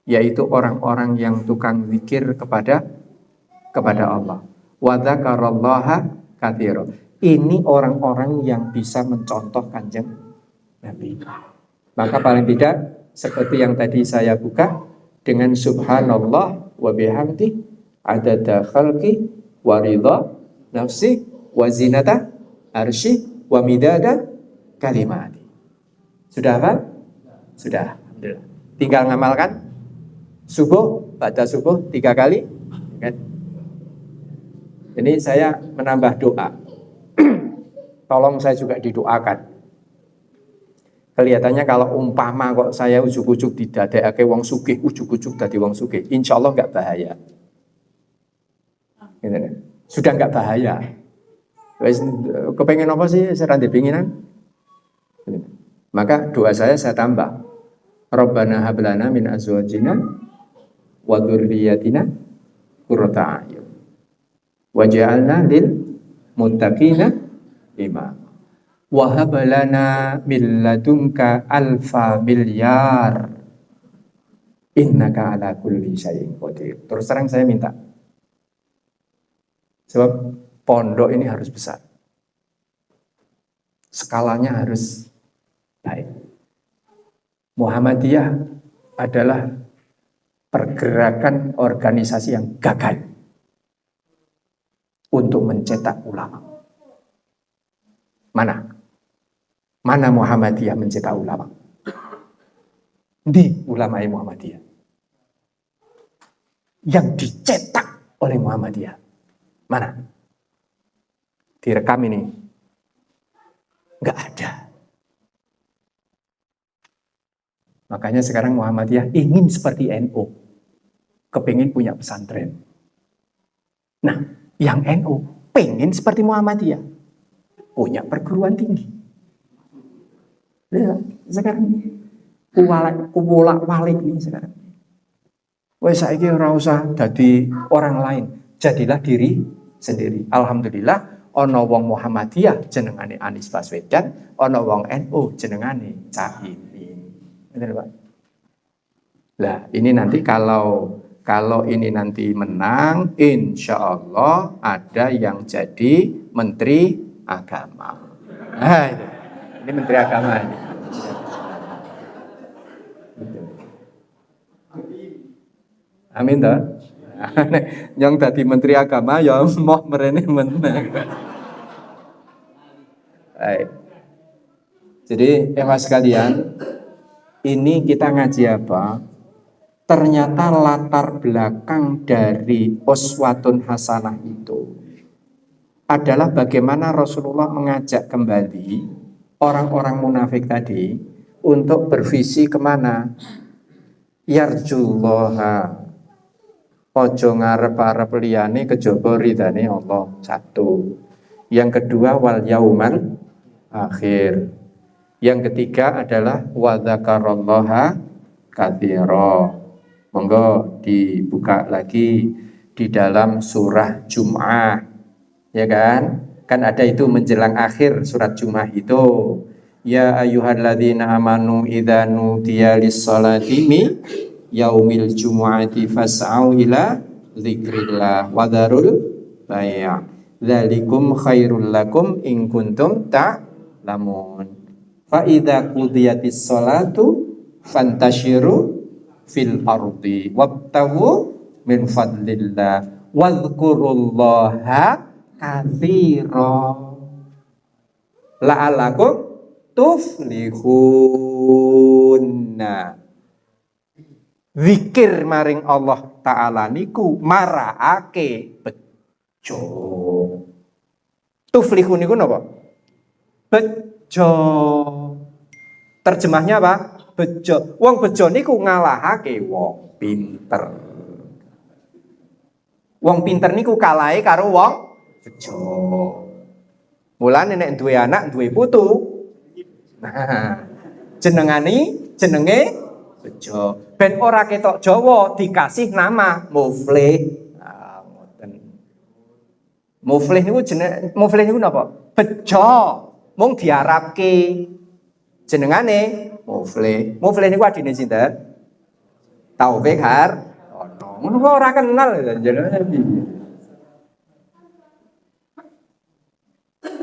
yaitu orang-orang yang tukang zikir kepada Allah. Wa dzakarallaha katsira. Ini orang-orang yang bisa mencontoh Kanjeng Nabi. Maka paling tidak seperti yang tadi saya buka dengan subhanallah wa bihamdi adada khalqi wa ridha nafsi wa zinata arsy wa midada kalimati. Sudah apa? Sudah. Alhamdulillah. Tinggal ngamalkan subuh, baca subuh 3 kali. Kan? Ini saya menambah doa. Tolong saya juga didoakan. Kelihatannya kalau umpama kok saya ujuk-ujuk didadekake wong sugih, ujuk-ujuk dadi wong sugih, insya Allah nggak bahaya. Gitu. Sudah nggak bahaya. Wes kepengen apa sih serang dipinginan? Maka doa saya tambah. Rabbana hablana min azwajina wa dzurriyyatina qurrata a'yun waj'alna lil muttaqina imama. Wa hab lana min ladunka alfa milyar innaka ala kulli syai'in qadir. Terus terang saya minta. Sebab pondok ini harus besar. Skalanya harus baik. Muhammadiyah adalah pergerakan organisasi yang gagal untuk mencetak ulama. Mana Muhammadiyah mencetak ulama? Di ulama Muhammadiyah yang dicetak oleh Muhammadiyah. Mana? Direkam ini. Enggak ada. Makanya sekarang Muhammadiyah ingin seperti NU. Kepingin punya pesantren. Nah, yang NU pengen seperti Muhammadiyah. Punya perguruan tinggi. Lihat, sekarang ini. Kubolak-balik ini sekarang. Wes saiki ora usah dadi orang lain. Jadilah diri sendiri. Alhamdulillah ana wong Muhammadiyah jenengane Anies Baswedan, ana wong NU jenengane Caimin. Benar, Pak? Lah, ini nanti kalau ini nanti menang, insya Allah ada yang jadi Menteri Agama. Nah, ini Menteri Agama ini. Amin toh. Yang tadi Menteri Agama ya mau merene menang. Baik. Jadi mas sekalian, ini kita ngaji apa? Ternyata latar belakang dari uswatun hasanah itu adalah bagaimana Rasulullah mengajak kembali orang-orang munafik tadi untuk bervisi kemana? Yarjullaha, ojo ngarep-arep liyane kejaba ridane Allah. Satu. Yang kedua wal yaumal akhir. Yang ketiga adalah wa dzakarallaha katsira. Monggo dibuka lagi di dalam surah Jum'ah, ya kan? Kan ada itu menjelang akhir surat Jum'ah itu. Ya ayyuhalladzina amanu idza nudiya lis-sholati mi yaumil jumu'ati fas'au ila dzikrillah wa dzarul bai'. Dzalikum khairul lakum in kuntum ta'lamun. Fa idza qudiyatis sholatu fantashiru fil ardi wabtaghu min fadlillah wadhkurullaha katsira la'allakum tuflihunna. Zikir maring Allah Ta'ala niku marake bejo. Tuflihun niku napa? Bejo. Terjemahnya apa? Bejo. Wong bejo niku ngalahake wong pinter. Wong pinter niku kalahe karo wong bejo. Mulane nek duwe anak, duwe putu, nah, jenenge bejo. Ben ora ketok Jawa dikasih nama Muflih. Ah, ngoten. Muflih niku napa? Bejo. Mung diarapke jenengane Muflih. Muflih niku adine sinten? Taufik Hartono. Ngono kok ora kenal jenenge piye?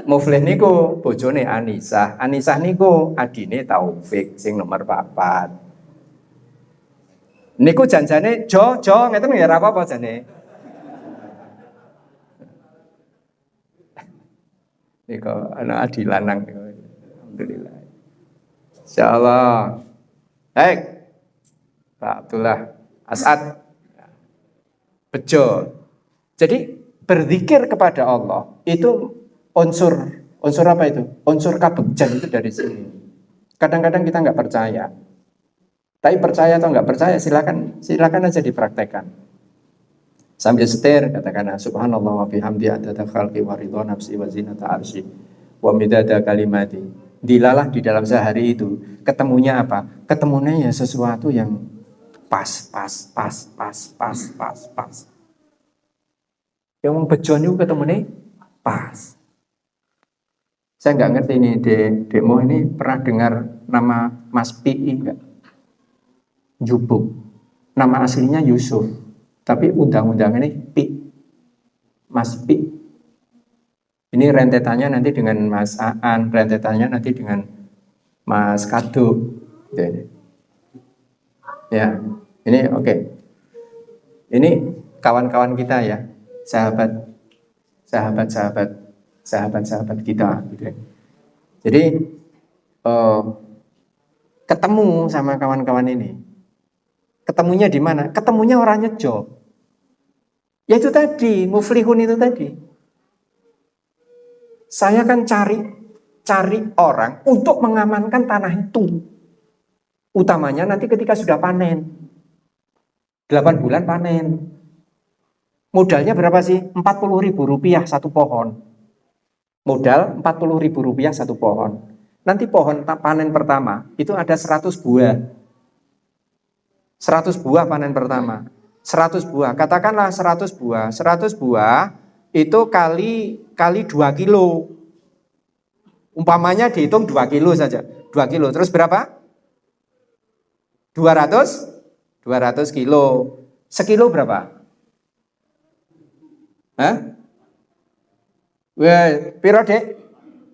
Muflih niku bojone Anisah. Anisah niku adine Taufik sing nomor 4. Niku janjane jo ngeten ya ora apa-apa jane. Niku anak adi lanang niku. Alhamdulillah. Insyaallah. Baik. Pak Abdullah As'ad. Bejo. Jadi berzikir kepada Allah itu unsur apa itu? Unsur kabegjan itu dari sini. Kadang-kadang kita nggak percaya. Tapi percaya atau nggak percaya silakan aja dipraktekkan. Sambil setir katakan subhanallah wa bihamdi adada khalqi wa ridha nafsi wa zinata arsy wa midada kalimati. Dilalah di dalam sehari itu ketemunya apa? Ketemunya ya sesuatu yang pas. Yang bejo niku ketemunya pas. Saya nggak ngerti ini demo ini pernah dengar nama Mas Pi enggak? Jubuk. Nama aslinya Yusuf. Tapi undang-undang ini Pi. Mas Pi. Ini rentetannya nanti dengan Mas Aan, rentetannya nanti dengan Mas Kado. Ya, ini oke. Ini kawan-kawan kita ya, sahabat kita gitu ya. Jadi ketemu sama kawan-kawan ini. Ketemunya di mana? Ketemunya orang Nyejo. Ya itu tadi, muflihun itu tadi. Saya kan cari orang untuk mengamankan tanah itu. Utamanya nanti ketika sudah panen. 8 bulan panen. Modalnya berapa sih? Rp40.000 satu pohon. Modal Rp40.000 satu pohon. Nanti pohon panen pertama itu ada 100 buah. 100 buah panen pertama. 100 buah, katakanlah 100 buah. 100 buah itu kali 2 kilo. Umpamanya dihitung 2 kilo saja. 2 kilo, terus berapa? 200 kilo. Sekilo berapa? Hah? Wah, piro Dek?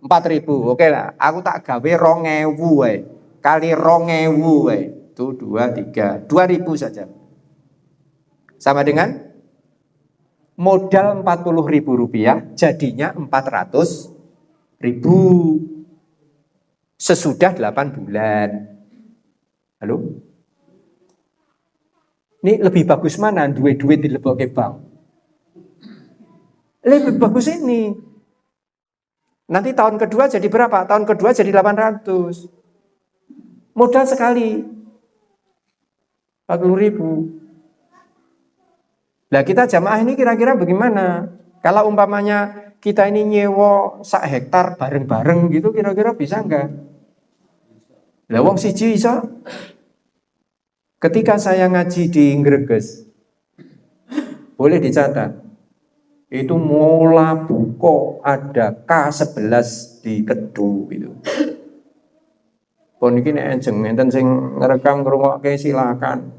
4.000. Oke lah, aku tak gawe 2.000 wae. Kali 2.000 wae. Itu 2, 3, 2.000 saja. Sama dengan modal Rp40.000 jadinya 400.000. ribu sesudah 8 bulan. Halo? Ini lebih bagus mana? Duit di lebok bank. Lebih bagus ini. Nanti tahun kedua jadi berapa? Tahun kedua jadi 800. Modal sekali. 40.000. Nah kita jamaah ini kira-kira bagaimana? Kalau umpamanya kita ini nyewa 1 hektar bareng-bareng gitu, kira-kira bisa enggak? Lah wong siji iso. Ketika saya ngaji di Ngreges, boleh dicatat, itu mula buko ada K11 di Kedu gitu. Pun iki nek enjeng enten sing ngerekam ngrungokke silakan.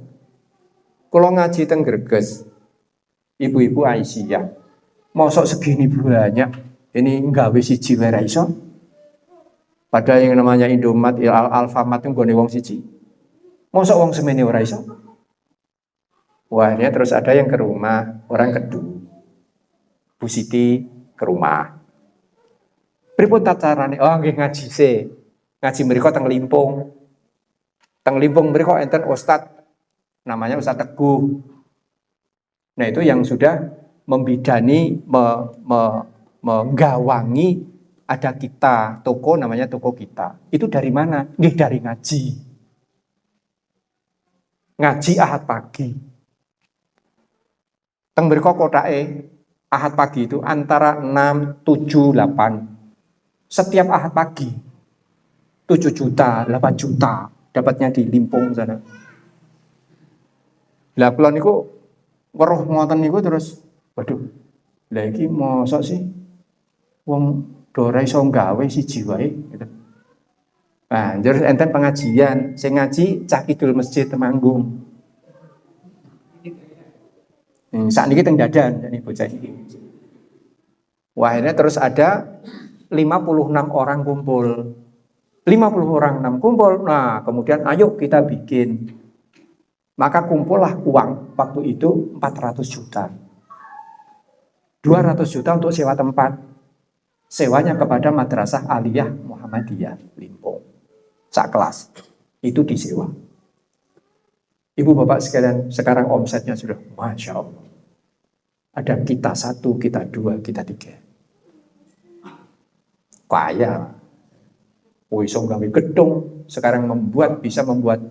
Kula ngaji teng Ngreges, ibu-ibu Aisyah, mosok segini banyak, ini nggawe siji wae ra iso. Padahal yang namanya Indomaret, Alfamart itu nggone wong siji. Mosok wong semene ora iso. Wah, ini terus ada yang ke rumah, orang Kedu. Bu Siti ke rumah. Pripun tacarane? Oh, nggih ngaji se. Ngaji mriku teng Limpung. Teng Limpung mriku enten ustad namanya Ustaz Teguh. Nah, itu yang sudah membidani menggawangi ada kita, toko namanya toko kita. Itu dari mana? Nggih dari ngaji. Ngaji Ahad pagi. Teng mriku kotake Ahad pagi itu antara 6, 7, 8. Setiap Ahad pagi 7 juta, 8 juta dapatnya di Limpung sana. Lah kula niku weruh ngoten niku terus waduh. Lah iki mosok sih wong do ora iso gawe siji wae gitu. Nah, terus enten pengajian, sing ngaji Cah Kidul Masjid Temanggung. Saat ini teng dadan ini bocah ini. Wah, akhirnya terus ada 56 orang kumpul. 50 orang 6 kumpul. Nah, kemudian ayo kita bikin. Maka kumpullah uang waktu itu 400 juta. 200 juta untuk sewa tempat. Sewanya kepada Madrasah Aliyah Muhammadiyah Limpung. Sak kelas. Itu disewa. Ibu bapak sekalian, sekarang omsetnya sudah Masya Allah. Ada kita 1, kita 2, kita 3. Kaya. Iso gawe gedung. Sekarang bisa membuat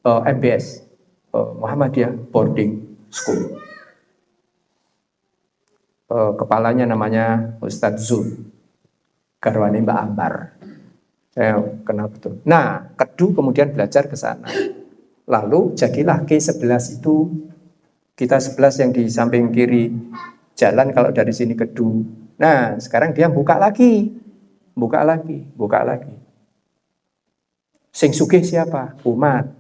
MBS. Muhammadiyah Boarding School. Kepalanya namanya Ustadz Zul. Garwane Mbak Ambar. Saya kenal betul. Nah, Kedu kemudian belajar ke sana. Lalu jadilah K11 itu, kita 11 yang di samping kiri jalan kalau dari sini Kedu. Nah, sekarang dia buka lagi. Sing sugih siapa? Umat.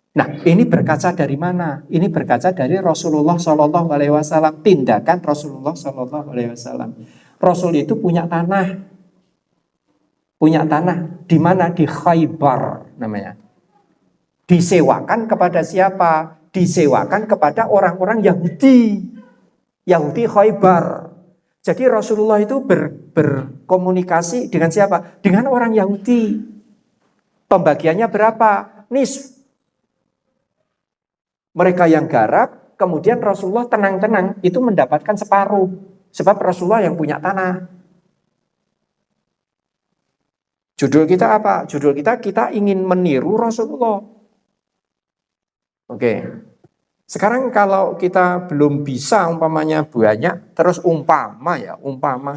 Nah, ini berkaca dari mana? Ini berkaca dari Rasulullah Shallallahu Alaihi Wasallam. Tindakan Rasulullah Shallallahu Alaihi Wasallam. Rasul itu punya tanah di mana? Di Khaybar namanya. Disewakan kepada siapa? Disewakan kepada orang-orang Yahudi Khaybar. Jadi Rasulullah itu berkomunikasi dengan siapa? Dengan orang Yahudi. Pembagiannya berapa? Nisf. Mereka yang garap, kemudian Rasulullah tenang-tenang itu mendapatkan separuh. Sebab Rasulullah yang punya tanah. Judul kita apa? Judul kita ingin meniru Rasulullah. Oke. Sekarang kalau kita belum bisa umpamanya banyak, terus umpama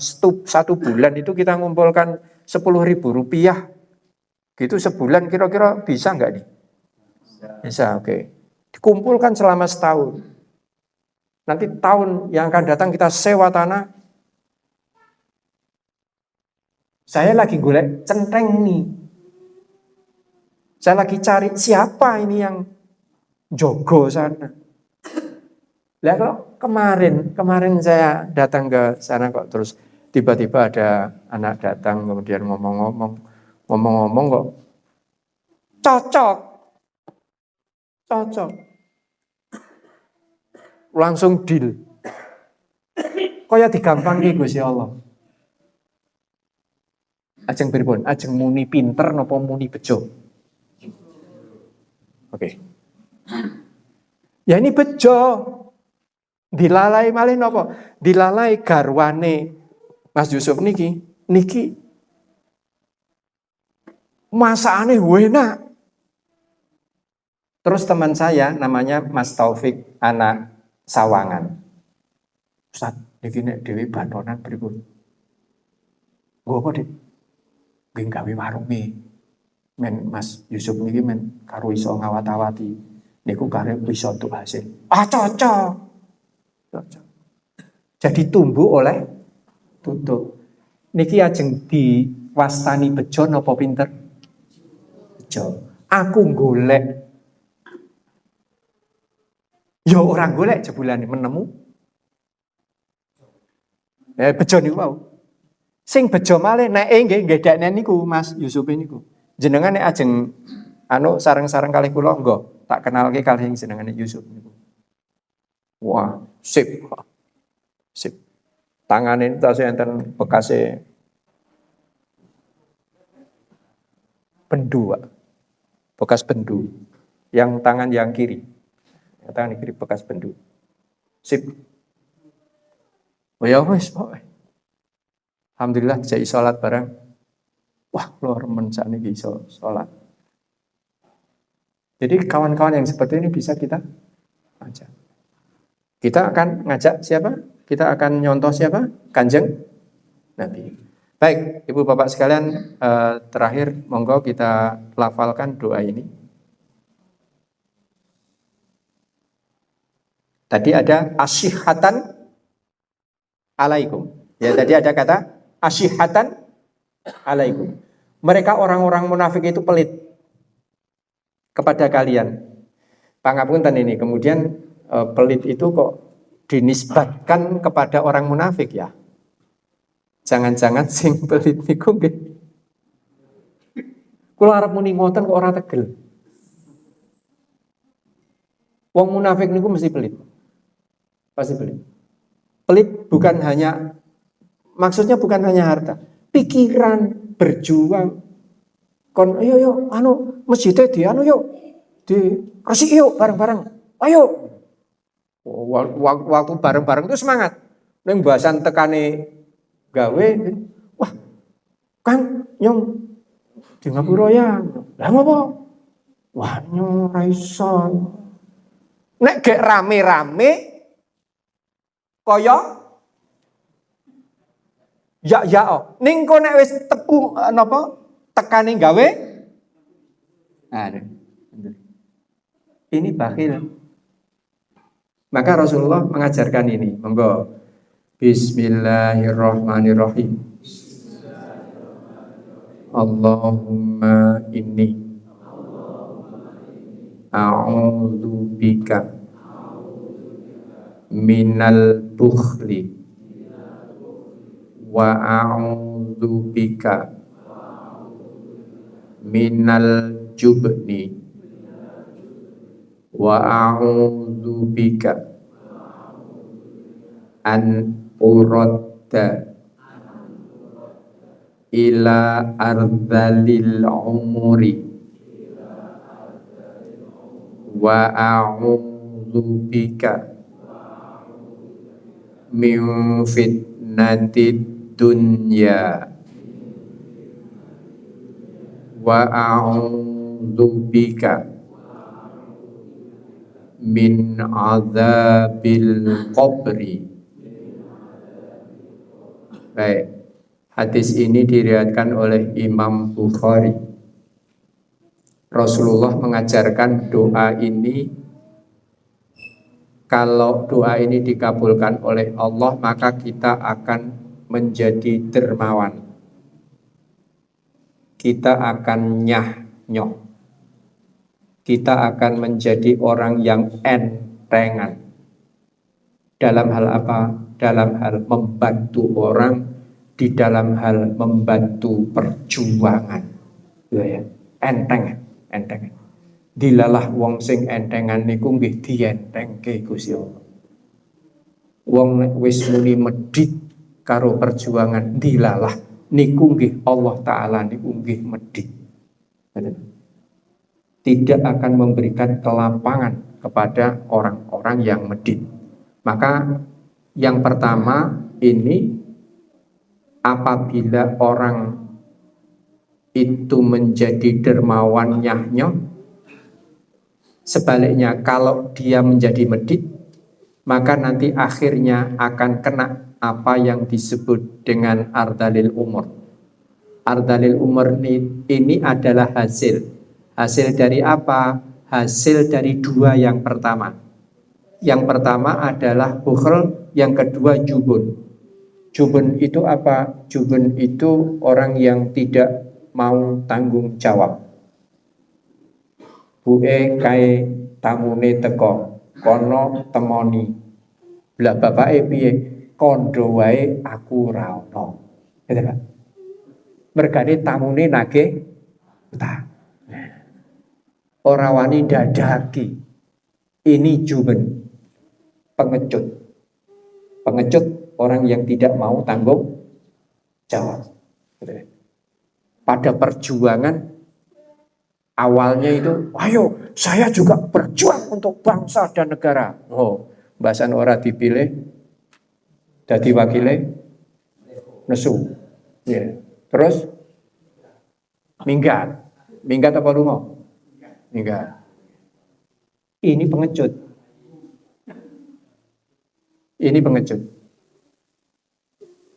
1 bulan itu kita ngumpulkan 10.000 rupiah. Gitu sebulan kira-kira bisa nggak nih? Bisa, oke. Dikumpulkan selama setahun. Nanti tahun yang akan datang kita sewa tanah. Saya lagi golek centeng nih. Saya lagi cari siapa ini yang jogo sana. Lah kalau kemarin saya datang ke sana kok terus tiba-tiba ada anak datang kemudian ngomong-ngomong kok cocok. Langsung deal. kaya digampangke Gusti Allah. Ajeng pripun? Ajeng muni pinter napa muni bejo? Oke. Ya ini bejo. Dilalai malih napa? Dilalai garwane Mas Yusuf niki masakane enak. Terus teman saya namanya Mas Taufik anak Sawangan. Ustaz, niki nek dhewe batonan pripun? Nggo apa, Dik? Nggih gawe warunge. Men Mas Yusuf niki men karo iso ngawat-awati. Niku karep iso untuk hasil. Cocok. Jadi tumbuh oleh tutup. Niki ajeng diwastani bejo napa pinter? Bejo. Aku golek. Ya orang golek jebulane menemu. Bejo niku mau. Sing bejo malih nek nggih gedekne niku Mas Yusuf niku. Jenengan nek ajeng sareng-sareng kalih kula nggo tak kenalke kalih sing jenengane Yusuf niku. Wah, sip. Tangane tasih enten bekase bendu, Pak. Bekas bendu. Yang tangan yang kiri. Yang tangan kiri bekas bendu. Sip. Oh ya wis, Pak. Alhamdulillah bisa salat bareng. Wah, kula remen sakniki iso salat. Jadi kawan-kawan yang seperti ini bisa kita ajak. Kita akan ngajak siapa? Kita akan nyontoh siapa? Kanjeng Nabi. Baik, Ibu Bapak sekalian, terakhir monggo kita lafalkan doa ini. Tadi ada asyihatan alaikum. Ya, tadi ada kata asyihatan alaikum. Mereka orang-orang munafik itu pelit kepada kalian. Pangapunten ini. Kemudian pelit itu kok dinisbatkan kepada orang munafik ya? Jangan-jangan sing pelit niku nggih. Kula arep muni ngoten kok ora tegel. Wong munafik niku mesti pelit. Pasti pelit. Pelit bukan hanya, maksudnya bukan hanya harta, pikiran, berjuang. Kon yo masjidnya di di resik yuk bareng-bareng. Ayo. Waktu bareng-bareng itu semangat. Ning bahasan tekane gawe, wah, Kang nyong di ngapura ya. Lah ngopo? Wah, nyong ra iso. Nek gek rame-rame kaya ya ning kok nek wis tepu napa tekane gawe ini bakhil. Maka Rasulullah mengajarkan ini. Monggo. Bismillahirrahmanirrahim. Allahumma inni a'udzu bika minal bukhli wa a'udzu bika minal jubni wa a'udzu bika an uradda ila ardhalil umuri wa a'udzu bika min fitnatid dunya wa a'udzu bika min azabil qabri. Baik, hadis ini diriwayatkan oleh Imam Bukhari. Rasulullah mengajarkan doa ini. Kalau doa ini dikabulkan oleh Allah, maka kita akan menjadi dermawan. Kita akan nyah-nyoh. Kita akan menjadi orang yang entengan. Dalam hal apa? Dalam hal membantu orang, di dalam hal membantu perjuangan. Ya, entengan. Dilalah wong sing entengan niku nggih dientengke Gusti Allah. Wong nek wis muni medhit karo perjuangan dilalah niku nggih Allah taala niku nggih medhit. Tidak akan memberikan kelampangan kepada orang-orang yang medhit. Maka yang pertama ini, apabila orang itu menjadi dermawan nyahnyo, sebaliknya kalau dia menjadi medhit, maka nanti akhirnya akan kena apa yang disebut dengan ardalil umur. Ardalil umur ini adalah hasil dari apa? Hasil dari dua yang pertama. Yang pertama adalah bukhl, yang kedua jubun. Jubun itu apa? Jubun itu orang yang tidak mau tanggung jawab. Buke kae tamune teko, kono temoni. Lah bapake piye? Kondo wae aku ra ono. Gitu kan? Mergane tamune nagih utang. Ora wani dadaki. Ini jubun. Pengecut. Pengecut orang yang tidak mau tanggung jawab. Gitu kan? Pada perjuangan awalnya itu, ayo saya juga berjuang untuk bangsa dan negara. Oh, bahasan ora dipilih, dadi wakile nesu. Yeah. Terus minggat apa lunga? Minggat. Ini pengecut. Ini pengecut.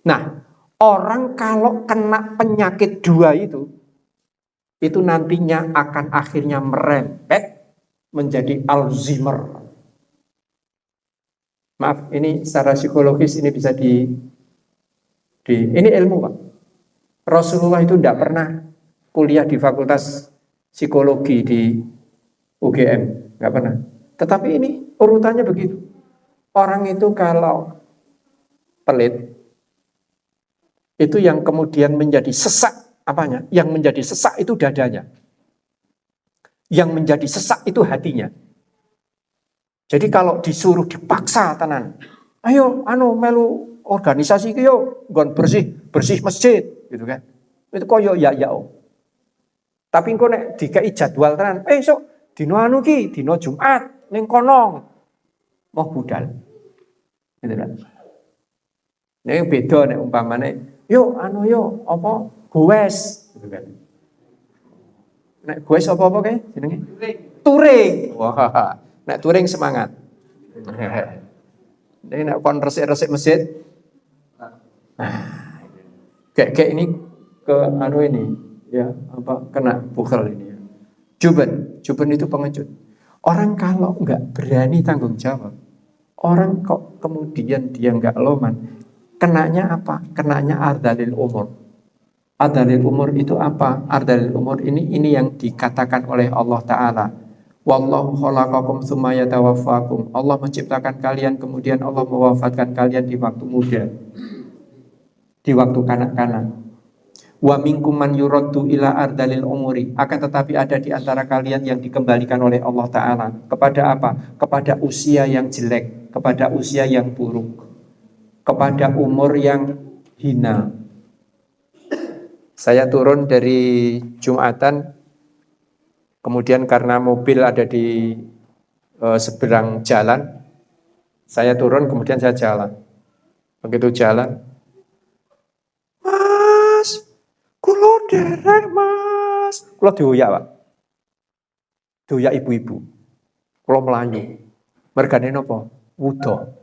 Nah, orang kalau kena penyakit dua itu nantinya akan akhirnya merembet menjadi Alzheimer. Maaf, ini secara psikologis ini bisa ini ilmu, Pak. Rasulullah itu tidak pernah kuliah di fakultas psikologi di UGM, nggak pernah. Tetapi ini urutannya begitu. Orang itu kalau pelit, itu yang kemudian menjadi sesak. Apanya? Yang menjadi sesak itu dadanya. Yang menjadi sesak itu hatinya. Jadi kalau disuruh dipaksa tenan, ayo melu organisasi ki yo, nggon bersih masjid gitu kan. Itu koyo ya. Tapi engko nek dikai jadwal tenan, sok dina anu ki, dina Jumat ning kono. Mau budal. Gitu kan. Nek beda nek umpamane, yo apa goes gitu kan. Nek goes apa kae jenenge? Touring. Wah, nek touring semangat. Nek kon resik-resik masjid. Kayak ini ke ini ya, apa kena bukhl ini ya. Juben itu pengecut. Orang kalau enggak berani tanggung jawab, orang kok kemudian dia enggak loman, kenanya apa? Kenanya ardalil umur. Ardalil umur itu apa? Ardalil umur ini yang dikatakan oleh Allah Ta'ala. Wallahu khalaqakum tsumma yatawaffakum. Allah menciptakan kalian, kemudian Allah mewafatkan kalian di waktu muda, di waktu kanak-kanak. Wa minkum man yuraddu ila ardalil umuri. Akan tetapi ada di antara kalian yang dikembalikan oleh Allah Ta'ala. Kepada apa? Kepada usia yang jelek, kepada usia yang buruk, kepada umur yang hina. Saya turun dari Jumatan, kemudian karena mobil ada di seberang jalan, saya turun kemudian saya jalan. Begitu jalan, Mas, kulo derek Mas, kulo dioyak Pak, dioyak ibu-ibu, kulo melayu, mergane nopo, wudo.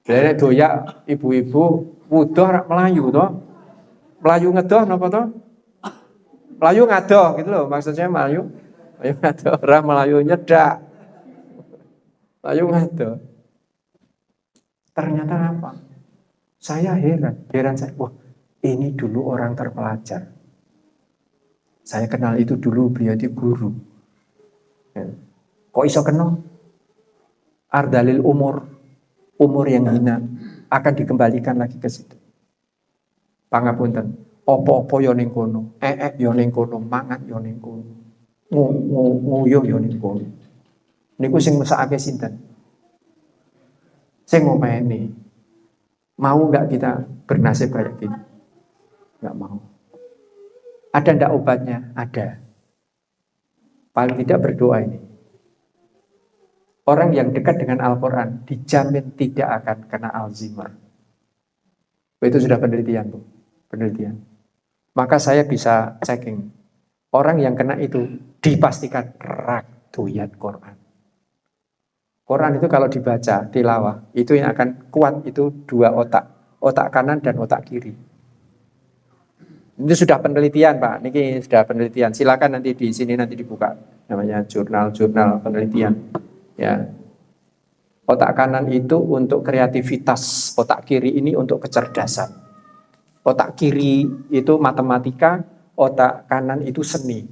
Jadi doyak ibu-ibu wudoh rak melayu toh. Melayu ngedoh napa toh? Melayu ngadoh gitu loh, maksudnya melayu ngadoh, ora melayu nyedak. Melayu ngadoh. Ternyata apa? Saya heran saya. Wah, ini dulu orang terpelajar. Saya kenal itu dulu, beliau itu guru. Ya. Kok iso kenal? Ardalil umur yang hina akan dikembalikan lagi ke situ. Pangapunten, opo-opo yo ning kono, yo ning kono, mangan yo ning kono, nguyo yo ning kono. Niku sing mesakake sinten? Sing ngopeni. Mau nggak kita bernasib kayak gitu? Nggak mau. Ada ndak obatnya? Ada. Paling tidak berdoa ini. Orang yang dekat dengan Al-Quran dijamin tidak akan kena Alzheimer. Itu sudah penelitian, Bu. Penelitian. Maka saya bisa checking. Orang yang kena itu dipastikan rak doyan Quran. Quran itu kalau dibaca, tilawah, itu yang akan kuat itu dua otak. Otak kanan dan otak kiri. Itu sudah penelitian, Pak. Ini sudah penelitian. Silakan nanti di sini nanti dibuka. Namanya jurnal-jurnal penelitian. Ya. Otak kanan itu untuk kreativitas, otak kiri ini untuk kecerdasan. Otak kiri itu matematika, otak kanan itu seni.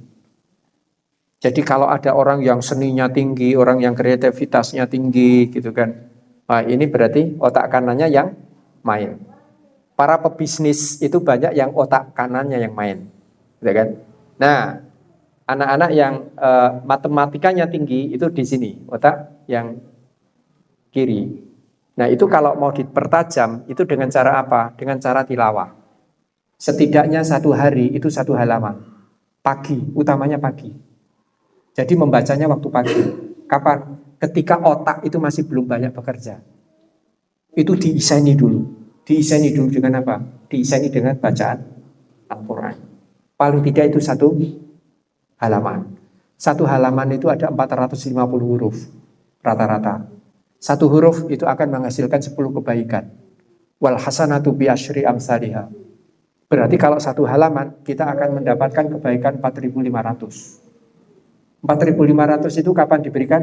Jadi kalau ada orang yang seninya tinggi, orang yang kreativitasnya tinggi gitu kan. Nah, ini berarti otak kanannya yang main. Para pebisnis itu banyak yang otak kanannya yang main. Gitu kan? Nah, anak-anak yang matematikanya tinggi itu di sini, otak yang kiri. Nah, itu kalau mau dipertajam itu dengan cara apa? Dengan cara tilawah. Setidaknya satu hari itu satu halaman. Pagi, utamanya pagi. Jadi membacanya waktu pagi. Kapan? Ketika otak itu masih belum banyak bekerja. Itu diiseni dulu. Diiseni dulu dengan apa? Diiseni dengan bacaan Al-Quran. Paling tidak itu satu halaman. Satu halaman itu ada 450 huruf rata-rata. Satu huruf itu akan menghasilkan 10 kebaikan. Wal hasanatu bi asyri amsalihha. Berarti kalau satu halaman kita akan mendapatkan kebaikan 4.500. 4.500 itu kapan diberikan?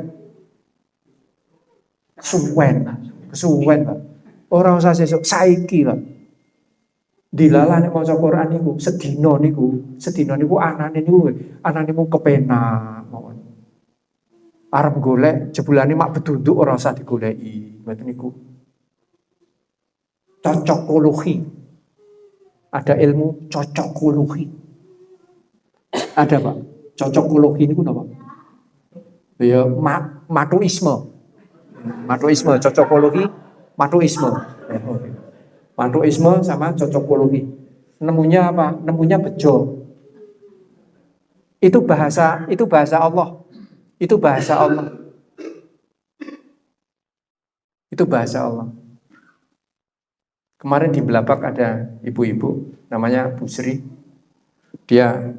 Kesuwen, Pak. Orang usah sesuk saiki, Pak. Dilalah nek maca Quran niku sedina niku anane niku kepenak mawon. Arep golek jebulane mak bedunduk ora usah digoleki. Ngoten niku. Cocokologi. Ada ilmu cocokologi. Ada, Pak. Cocokologi niku napa? Ya matuisme. Matuisme, cocokologi, matuisme. Matuisme sama cocokologi. Nemunya apa? Nemunya bejo. Itu bahasa Allah. Itu bahasa Allah. Itu bahasa Allah. Kemarin di Belapak ada ibu-ibu namanya Bu Sri. Dia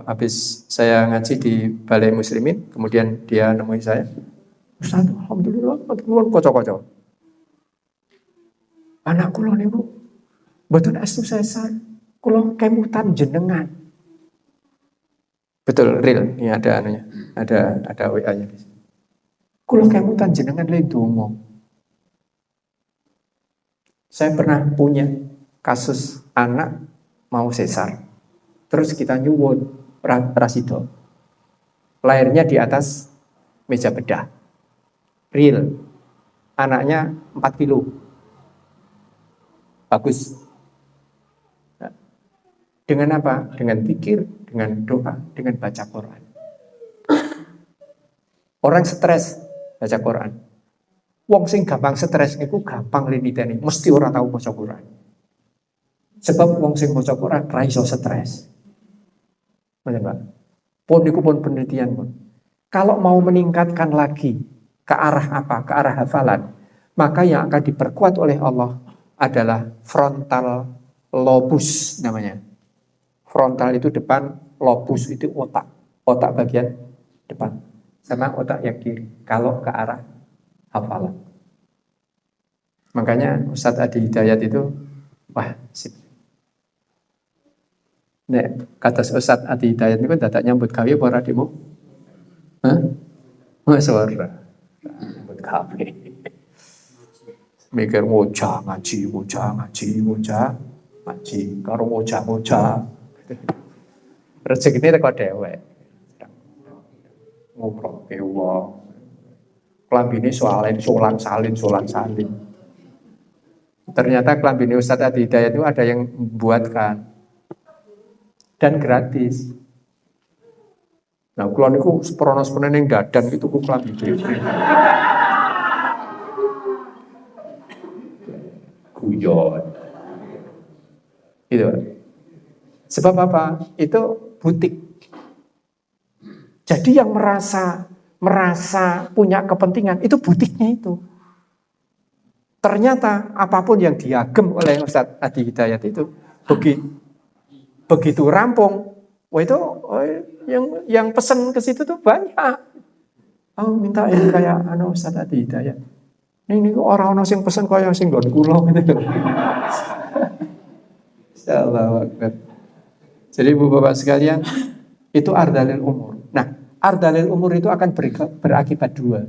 habis saya ngaji di Balai Muslimin, kemudian dia nemui saya. Ustaz, alhamdulillah, kocok-kocok. Anak kula niku mboten astu sesar. Kula kemutan jenengan. Betul, real. Ini ada anunya. Ada WA-nya di sini. Kula kemutan jenengan le donga. Saya pernah punya kasus anak mau sesar. Terus kita nyuwun Rasido. Lahirnya di atas meja bedah. Real. Anaknya 4 kilo. Bagus. Dengan apa? Dengan pikir, dengan doa, dengan baca Quran. Orang stres baca Quran. Wong sing gampang stres niku gampang liniteni, mesti ora tahu maca Quran. Sebab wong sing maca Quran ra iso stres. Pak. Pun niku pun penelitian pun. Kalau mau meningkatkan lagi ke arah apa? Ke arah hafalan, maka yang akan diperkuat oleh Allah adalah frontal lobus namanya. Frontal itu depan, lobus itu otak. Otak bagian depan. Sama otak yang kiri. Kalau ke arah hafalan. Makanya Ustadz Adi Hidayat itu, wah, sip. Nek kata Ustadz Adi Hidayat itu dadak nyambut gawe apa ora demo? Hah? Suara nyambut gawe. Mikir ngocah ngaji karo ngocah. Rezekine teko dhewek. Ngumroh ke wong. Klambine solan salin. Ternyata klambine Ustadz Adi Hidayat itu ada yang membuatkan dan gratis. Nah, kula niku seprono-seprono ning dadan gitu ku klambi dhewe. Guyon. Gitu. Sebab apa? Itu butik. Jadi yang merasa punya kepentingan itu butiknya itu. Ternyata apapun yang diagem oleh Ustadz Adi Hidayat itu begitu rampung, yang pesen ke situ tuh banyak. Oh, minta yang kayak Ustadz Adi Hidayat. Ini orang sing pesen kaya sing nggon kula gitu. Insyaallah. Jadi Ibu Bapak sekalian, itu ardalil umur. Nah, ardalil umur itu akan berakibat dua.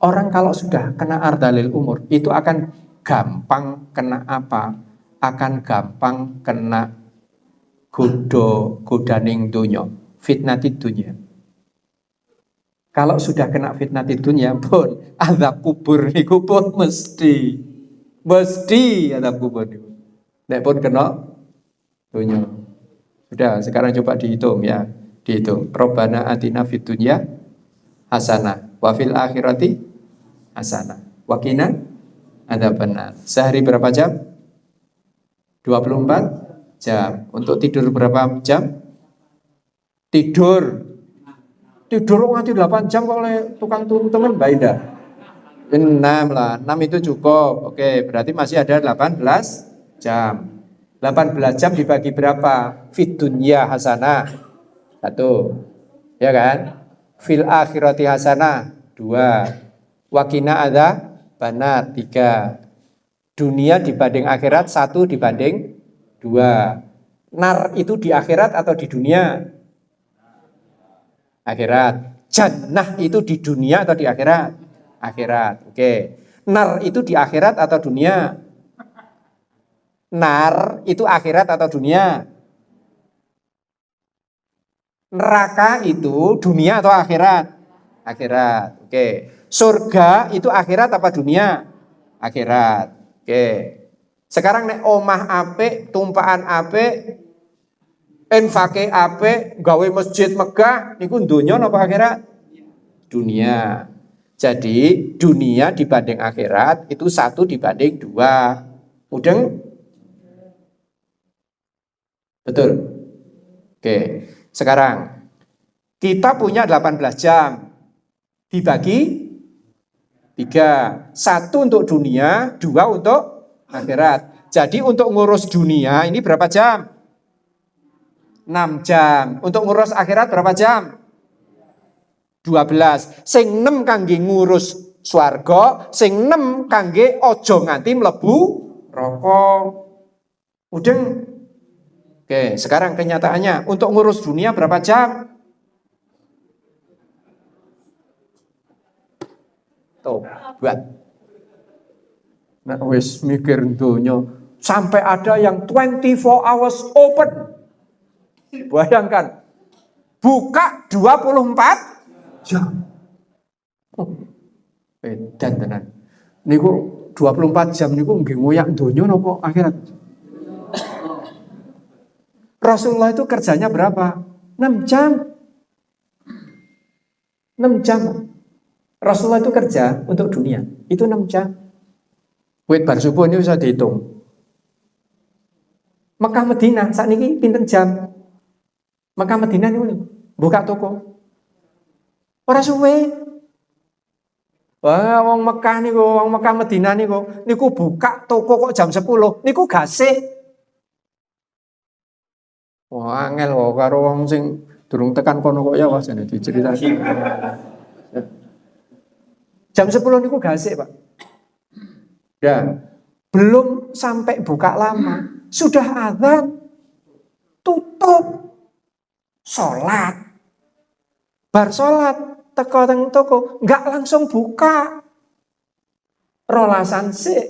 Orang kalau sudah kena ardalil umur, itu akan gampang kena apa? Akan gampang kena godaning dunya, fitnatid dunya. Kalau sudah kena fitnatid dunya pun, azab kubur niku pun mesti azab kubur niku. Nek pun kena dunya. Sudah, sekarang coba dihitung ya. Dihitung. Rabbana atina fid dunya hasanah wa fil akhirati hasanah wa qina adzabannar. Sehari berapa jam? 24 jam. Untuk tidur berapa jam? Tidur nganti 8 jam kok oleh tukang turu teman Mbak Indah. 6 lah, 6 itu cukup. Oke, berarti masih ada 18 jam. 18 jam dibagi berapa? Fid dunya hasanah 1, ya kan? Fil akhirati hasanah 2, wa qina adzabannar 3. Dunia dibanding akhirat 1 dibanding 2. Nar itu di akhirat atau di dunia? Akhirat. Jannah itu di dunia atau di akhirat? Akhirat. Oke. Nar itu di akhirat atau dunia? Nar itu akhirat atau dunia? Neraka itu dunia atau akhirat? Akhirat. Oke. Surga itu akhirat apa dunia? Akhirat. Oke. Sekarang nek omah apik, tumpaan apik, infake apik, gawe masjid megah, niku dunia apa akhirat? Dunia. Jadi dunia dibanding akhirat itu 1 dibanding 2. Mudeng? Betul. Oke. Sekarang kita punya 18 jam. Dibagi 3. 1 untuk dunia, 2 untuk akhirat. Jadi untuk ngurus dunia ini berapa jam? 6 jam. Untuk ngurus akhirat berapa jam? 12. Sing 6 kangge ngurus swarga, sing 6 kangge ojo nganti mlebu rokok. Mudeng? Oke, sekarang kenyataannya untuk ngurus dunia berapa jam? Tobat. Nah, wis mikir dunia sampai ada yang 24 hours open. Bayangkan, buka 24 jam. Dan tenan. Niku 24 jam niku nggih ngoyak donya napa akhirat? Rasulullah itu kerjanya berapa? 6 jam. 6 jam. Rasulullah itu kerja untuk dunia. Itu 6 jam. Wait bar subuh ini bisa dihitung. Mekah Madinah saat ini pinten jam? Mekah Madinah ini buka toko. Ora suwe. Wah, wong Mekah niku, wong Mekah Madinah niku buka toko kok jam 10. Niku gasik. Wah, angel kok karo wong sing durung tekan kono kok ya wis jane diceritake. Jam 10 niku gasik, Pak. Dan belum sampai buka lama, sudah azan, tutup, sholat. Bar sholat, teko teng toko, nggak langsung buka. Rolasan sik.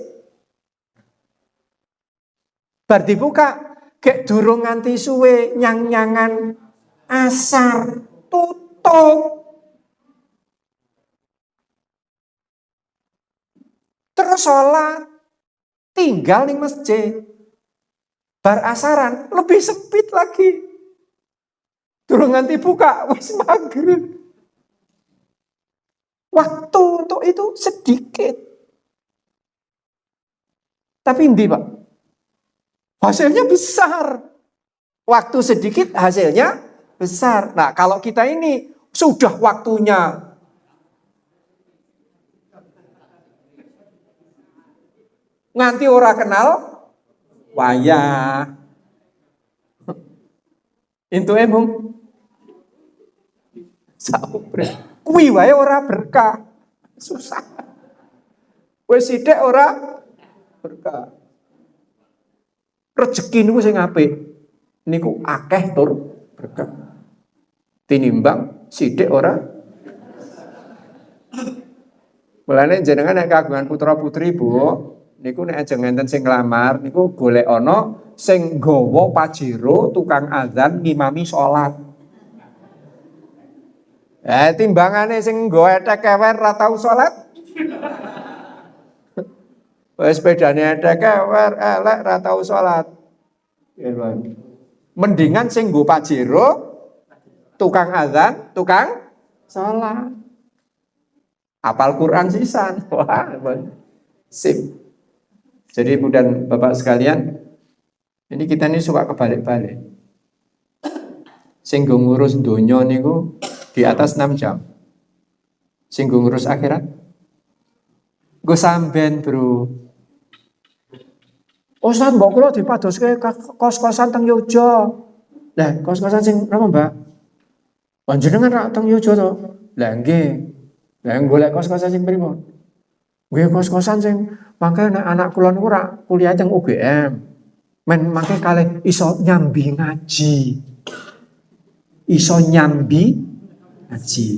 Bar dibuka, gek durung nganti suwe nyang-nyangan asar, tutup. Terus sholat, tinggal di masjid. Bar asaran, lebih sempit lagi. Durung nganti buka wis maghrib. Waktu untuk itu sedikit. Tapi endi, Pak? Hasilnya besar. Waktu sedikit hasilnya besar. Nah, kalau kita ini sudah waktunya nganti ora kenal wayah. Itu emang saubre. Kuwi wae ora berkah. Susah. Wis sithik ora berkah. Rezeki niku sing apik. Niku akeh tur berkah. Tinimbang sithik ora. Mulane jenengan nek kagungan putra-putri, Bu, niku nek aja ngenten sing nglamar niku golek ana sing nggawa pajero tukang azan ngimami salat. Timbangane sing nggawa etek kewer ra tau salat. Wis sepedane etek kewer elek ra tau salat. Mendingan sing nggo pajero tukang azan, tukang salat. Apal Quran sisan. Wah, sip. Jadi Ibu dan Bapak sekalian, ini kita ini suka kebalik-balik. Sing ngurus donya niku di atas 6 jam. Sing ngurus akhirat nggo samben, Bro. Ustaz, mbok kula dipadoske kos-kosan teng Yojo. Lah, kos-kosan sing napa, Mbak? Panjenengan rak teng Yojo to? Lah nggih. Lah golek kos-kosan sing pripun? Nggih kos-kosan sing mangke nek anak kula niku rak kuliah teng UGM. Men mangke kalih iso nyambi ngaji. Iso nyambi ngaji.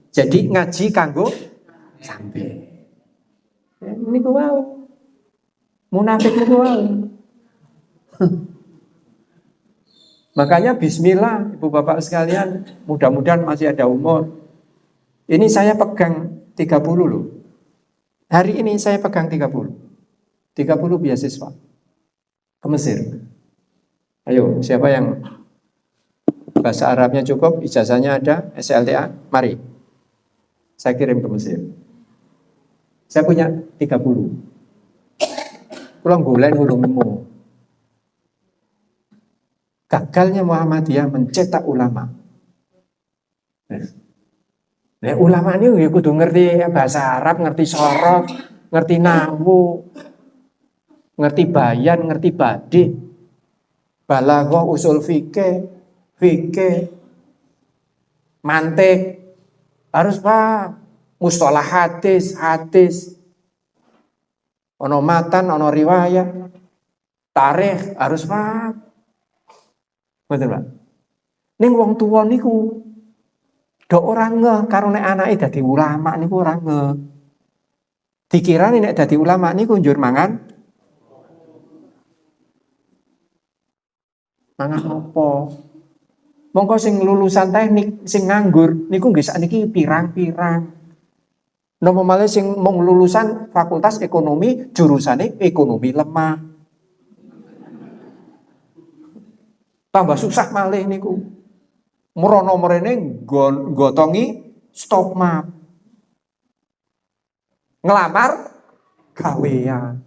Jadi ngaji kanggo sampe. Niku wae. Munafik niku wae. Makanya bismillah Ibu Bapak sekalian, mudah-mudahan masih ada umur. Ini saya pegang 30 loh. Hari ini saya pegang 30 beasiswa ke Mesir. Ayo, siapa yang bahasa Arabnya cukup, ijazahnya ada, SLTA, mari. Saya kirim ke Mesir. Saya punya 30. Pulang golek ulung nemu. Gagalnya Muhammadiyah mencetak ulama. Nah, ulama ini ya kudu ngerti bahasa Arab, ngerti sorof, ngerti nahwu, ngerti bayan, ngerti badik, balaghah, usul fikih, mantik, harus paham. Mustalah hadis, ono matan, ono riwayat, tarikh, harus paham. Betul, Pak? Ning wong tuwa niku do ora ngeh karo nek anake dadi ulama niku ora ngeh. Dikirani nek dadi ulama niku njur mangan apa? Mongko sing lulusan teknik, sing nganggur niku nggih sakniki pirang-pirang. Napa malih sing mung lulusan fakultas ekonomi jurusane ekonomi lemah. Tambah susah malih niku. Merono-mrene gotongi stop map. Ngelamar gawean.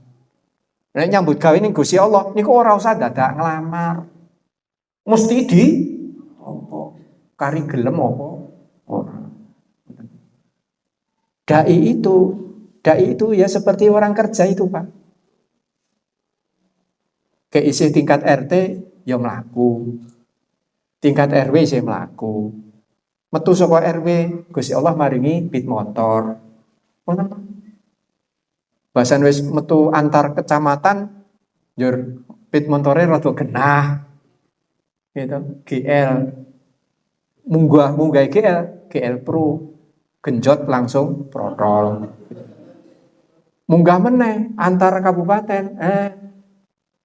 Nek nyambut gawe ning Gusti Allah niku ora usah dadak ngelamar. Mesti di apa? Kari gelem apa? Ora. Dai itu ya seperti orang kerja itu, Pak. Keisi tingkat RT ya mlaku. Tingkat RW saya mlaku. Metu saka RW, Gusti Allah maringi pit motor. Bahasan wis metu antar kecamatan, njur pit motore rada genah. Gitu, GL. Munggah GL Pro. Genjot langsung protol. Munggah meneh antar kabupaten,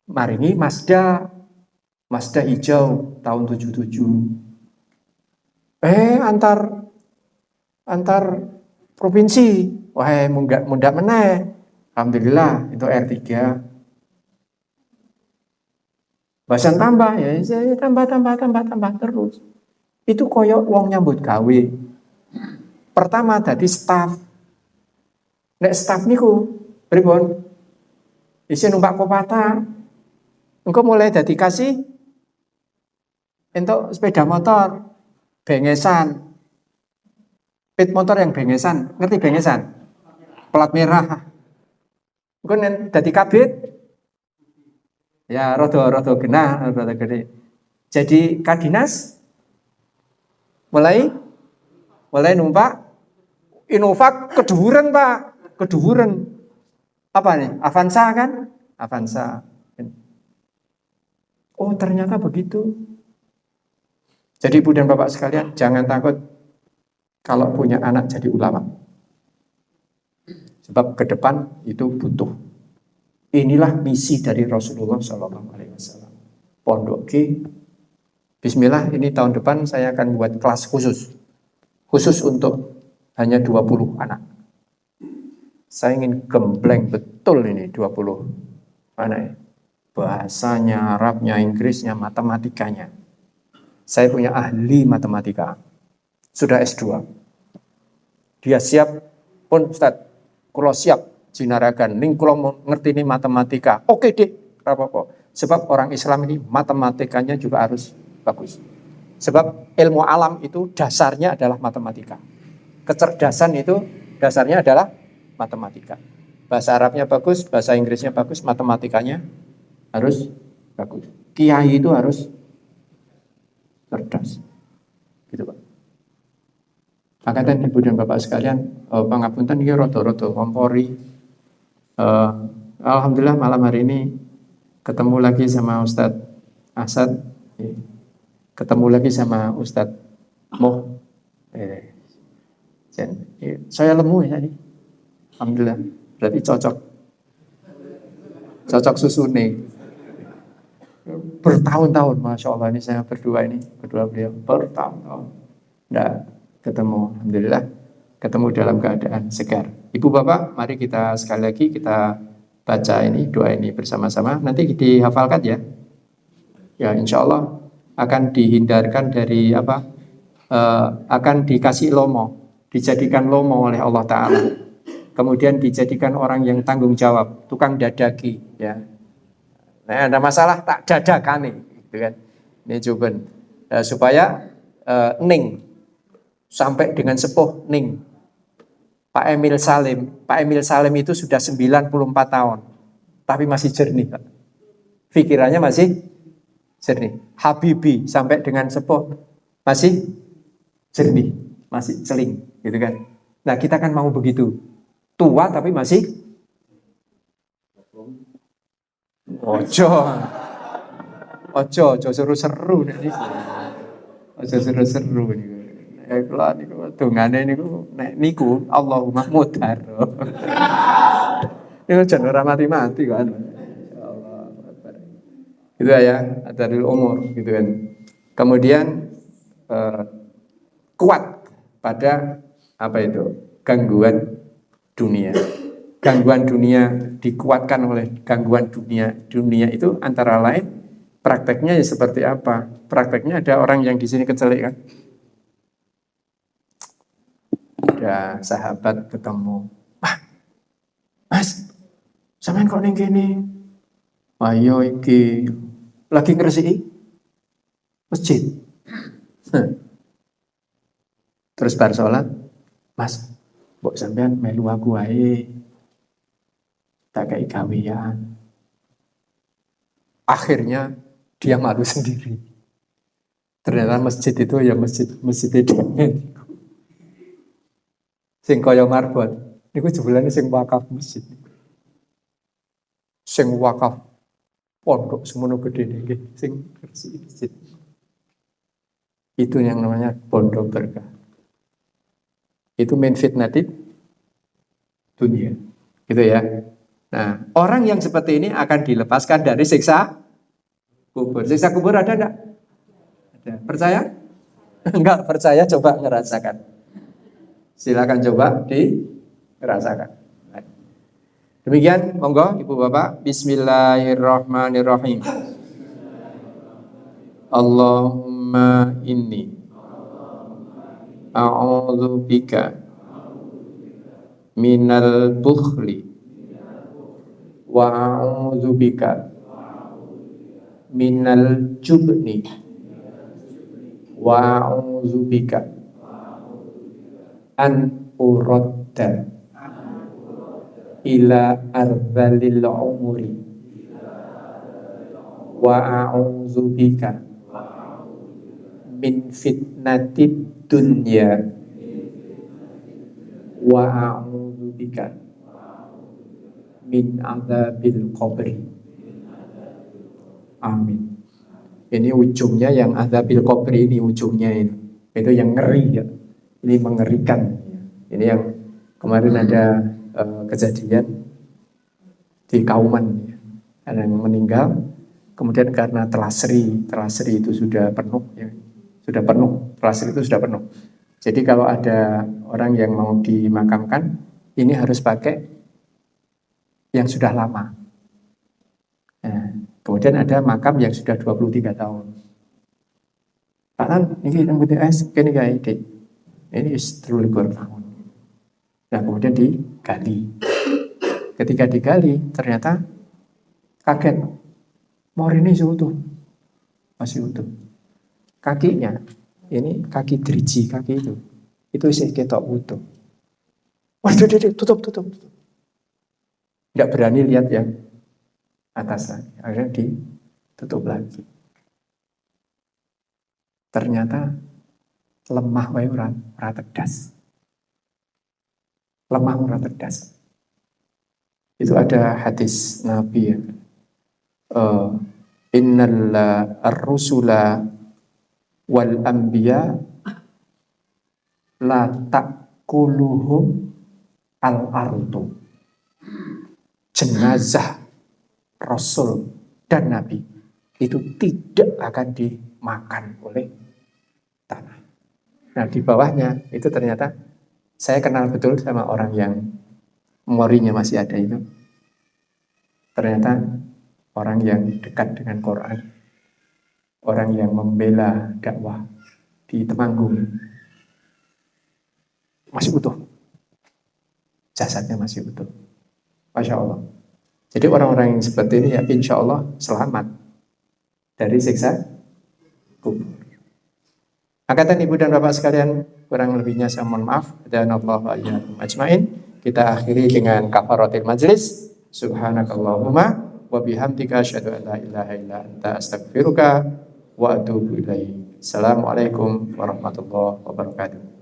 maringi Mazda hijau tahun 77. Antar provinsi, wah mundak meneh. Alhamdulillah itu R3. Bahasan tambah ya, saya tambah terus. Itu koyok wong nyambut gawe. Pertama dadi staff. Nek staff niku pripun? Isi numpak kopata. Engko mulai dadi kasih entuk sepeda motor bengesan. Pit motor yang bengesan, ngerti bengesan? Plat merah. Engko nek dadi kabit ya rada genah, rada gede. Jadi kadinas mulai numpak Innova keduren, Pak. Keduren. Apa nih? Avanza kan? Avanza. Oh, ternyata begitu. Jadi Ibu dan Bapak sekalian, jangan takut kalau punya anak jadi ulama. Sebab ke depan itu butuh. Inilah misi dari Rasulullah SAW. Pondok G. Bismillah, ini tahun depan saya akan buat kelas khusus. Khusus untuk hanya 20 anak. Saya ingin gembleng betul ini 20 anak. Bahasanya, Arabnya, Inggrisnya, matematikanya. Saya punya ahli matematika. Sudah S2. Dia siap pun Ustaz. Kalau siap jinaragan. Ning kalau ngerti ini matematika. Oke deh. Apa-apa. Sebab orang Islam ini matematikanya juga harus bagus. Sebab ilmu alam itu dasarnya adalah matematika. Kecerdasan itu dasarnya adalah matematika. Bahasa Arabnya bagus, bahasa Inggrisnya bagus, matematikanya harus bagus. Kiai itu harus cerdas. Gitu, Pak. Makanya Ibu dan Bapak sekalian, pangapunten iki rada-rada ngompori. Alhamdulillah malam hari ini ketemu lagi sama Ustadz Asad, ketemu lagi sama Ustadz Moh. Saya lemu ya ini. Alhamdulillah. Berarti cocok susune. Bertahun-tahun, Masya Allah, ini saya berdua beliau bertahun-tahun nggak ketemu. Alhamdulillah ketemu dalam keadaan segar. Ibu Bapak, mari kita sekali lagi kita baca ini, doa ini bersama-sama. Nanti dihafalkan ya. Ya, insya Allah akan dihindarkan dari akan dikasih lomo, dijadikan lomo oleh Allah Ta'ala. Kemudian dijadikan orang yang tanggung jawab, tukang dadaki ya. Nah, ada masalah tak dadakane gitu kan. Ini coba supaya ning sampai dengan sepuh ning. Pak Emil Salim itu sudah 94 tahun tapi masih jernih, Pak. Pikirannya masih jernih. Habibie sampai dengan sepuh masih jernih, masih celing gitu kan. Nah, kita kan mau begitu. Tua tapi masih ojo seru-seru nih. Ojo seru-seru niku. Kula niku dongane niku Allahumma mudhar. Niku jan ora mati-mati kan. Insyaallah. Gitu ya, adil umur gitu kan. Kemudian kuat pada gangguan dunia. Gangguan dunia dikuatkan oleh gangguan dunia itu antara lain prakteknya ya seperti apa? Prakteknya ada orang yang di sini kecelik kan? Ada sahabat ketemu, Mas, sampean kok ning kene? Ayo iki lagi ngresiki masjid. Terus bar salat, Mas, mbok sampean melu aku wae. Tak kayak gawean. Akhirnya dia malu sendiri. Ternyata masjid itu ya masjid dhewe. Sing kaya marbot, niku jebulane sing wakaf masjid. Sing wakaf pondok semono gedene nggih, sing resiki masjid. Itu yang namanya pondok berkah. Itu min fitnatit dunia. Gitu ya. Nah, orang yang seperti ini akan dilepaskan dari siksa kubur. Siksa kubur ada enggak? Ada. Percaya? Enggak percaya, coba ngerasakan. Silakan coba dirasakan. Demikian, monggo Ibu Bapak. Bismillahirrahmanirrahim. Allahumma inni a'udzubika minal bukhli wa a'udzubika minal jubni wa a'udzubika an uradda ila ardhalil umuri wa a'udzubika min fitnatid dunya wa a'udzubika min adzabil qabri. Amin. Ini ujungnya yang adzabil qabri, ini ujungnya ini. Itu yang ngeri ya. Ini mengerikan. Ini yang kemarin ada kejadian di Kauman ya. Ada yang meninggal, kemudian karena telasri itu sudah penuh ya. Sudah penuh, telasri itu sudah penuh. Jadi kalau ada orang yang mau dimakamkan, ini harus pakai yang sudah lama. Nah, kemudian ada makam yang sudah 23 tahun. Pak Tan, ini yang putih es, ini kayak ide. Ini terlalu tahun. Nah, kemudian digali. Ketika digali, ternyata kaget. Mor ini masih utuh. Kakinya, ini kaki driji, kaki itu isi ketok utuh. Waduh, tutup. Tidak berani lihat yang atas lagi, akhirnya ditutup lagi. Ternyata lemah wae ora tedas. Lemah ora tedas. Itu ada hadis Nabi ya. Innal ar-rusula wal anbiya la taquluhum al-ardu. Jenazah Rasul dan Nabi itu tidak akan dimakan oleh tanah. Nah, di bawahnya itu ternyata saya kenal betul sama orang yang memorinya masih ada itu. Ternyata orang yang dekat dengan Quran, orang yang membela dakwah di Temanggung, masih utuh. Jasadnya masih utuh. Masya Allah. Jadi orang-orang yang seperti ini ya insya Allah selamat dari siksa kubur. Angkatan ibu dan bapak sekalian, kurang lebihnya saya mohon maaf. Dan Allah ajmain. Kita akhiri dengan kafaratil majlis. Subhanakallahumma wa bihamdika asyhadu an la ilaha illa anta astaghfiruka wa atubu ilaik. Assalamualaikum warahmatullahi wabarakatuh.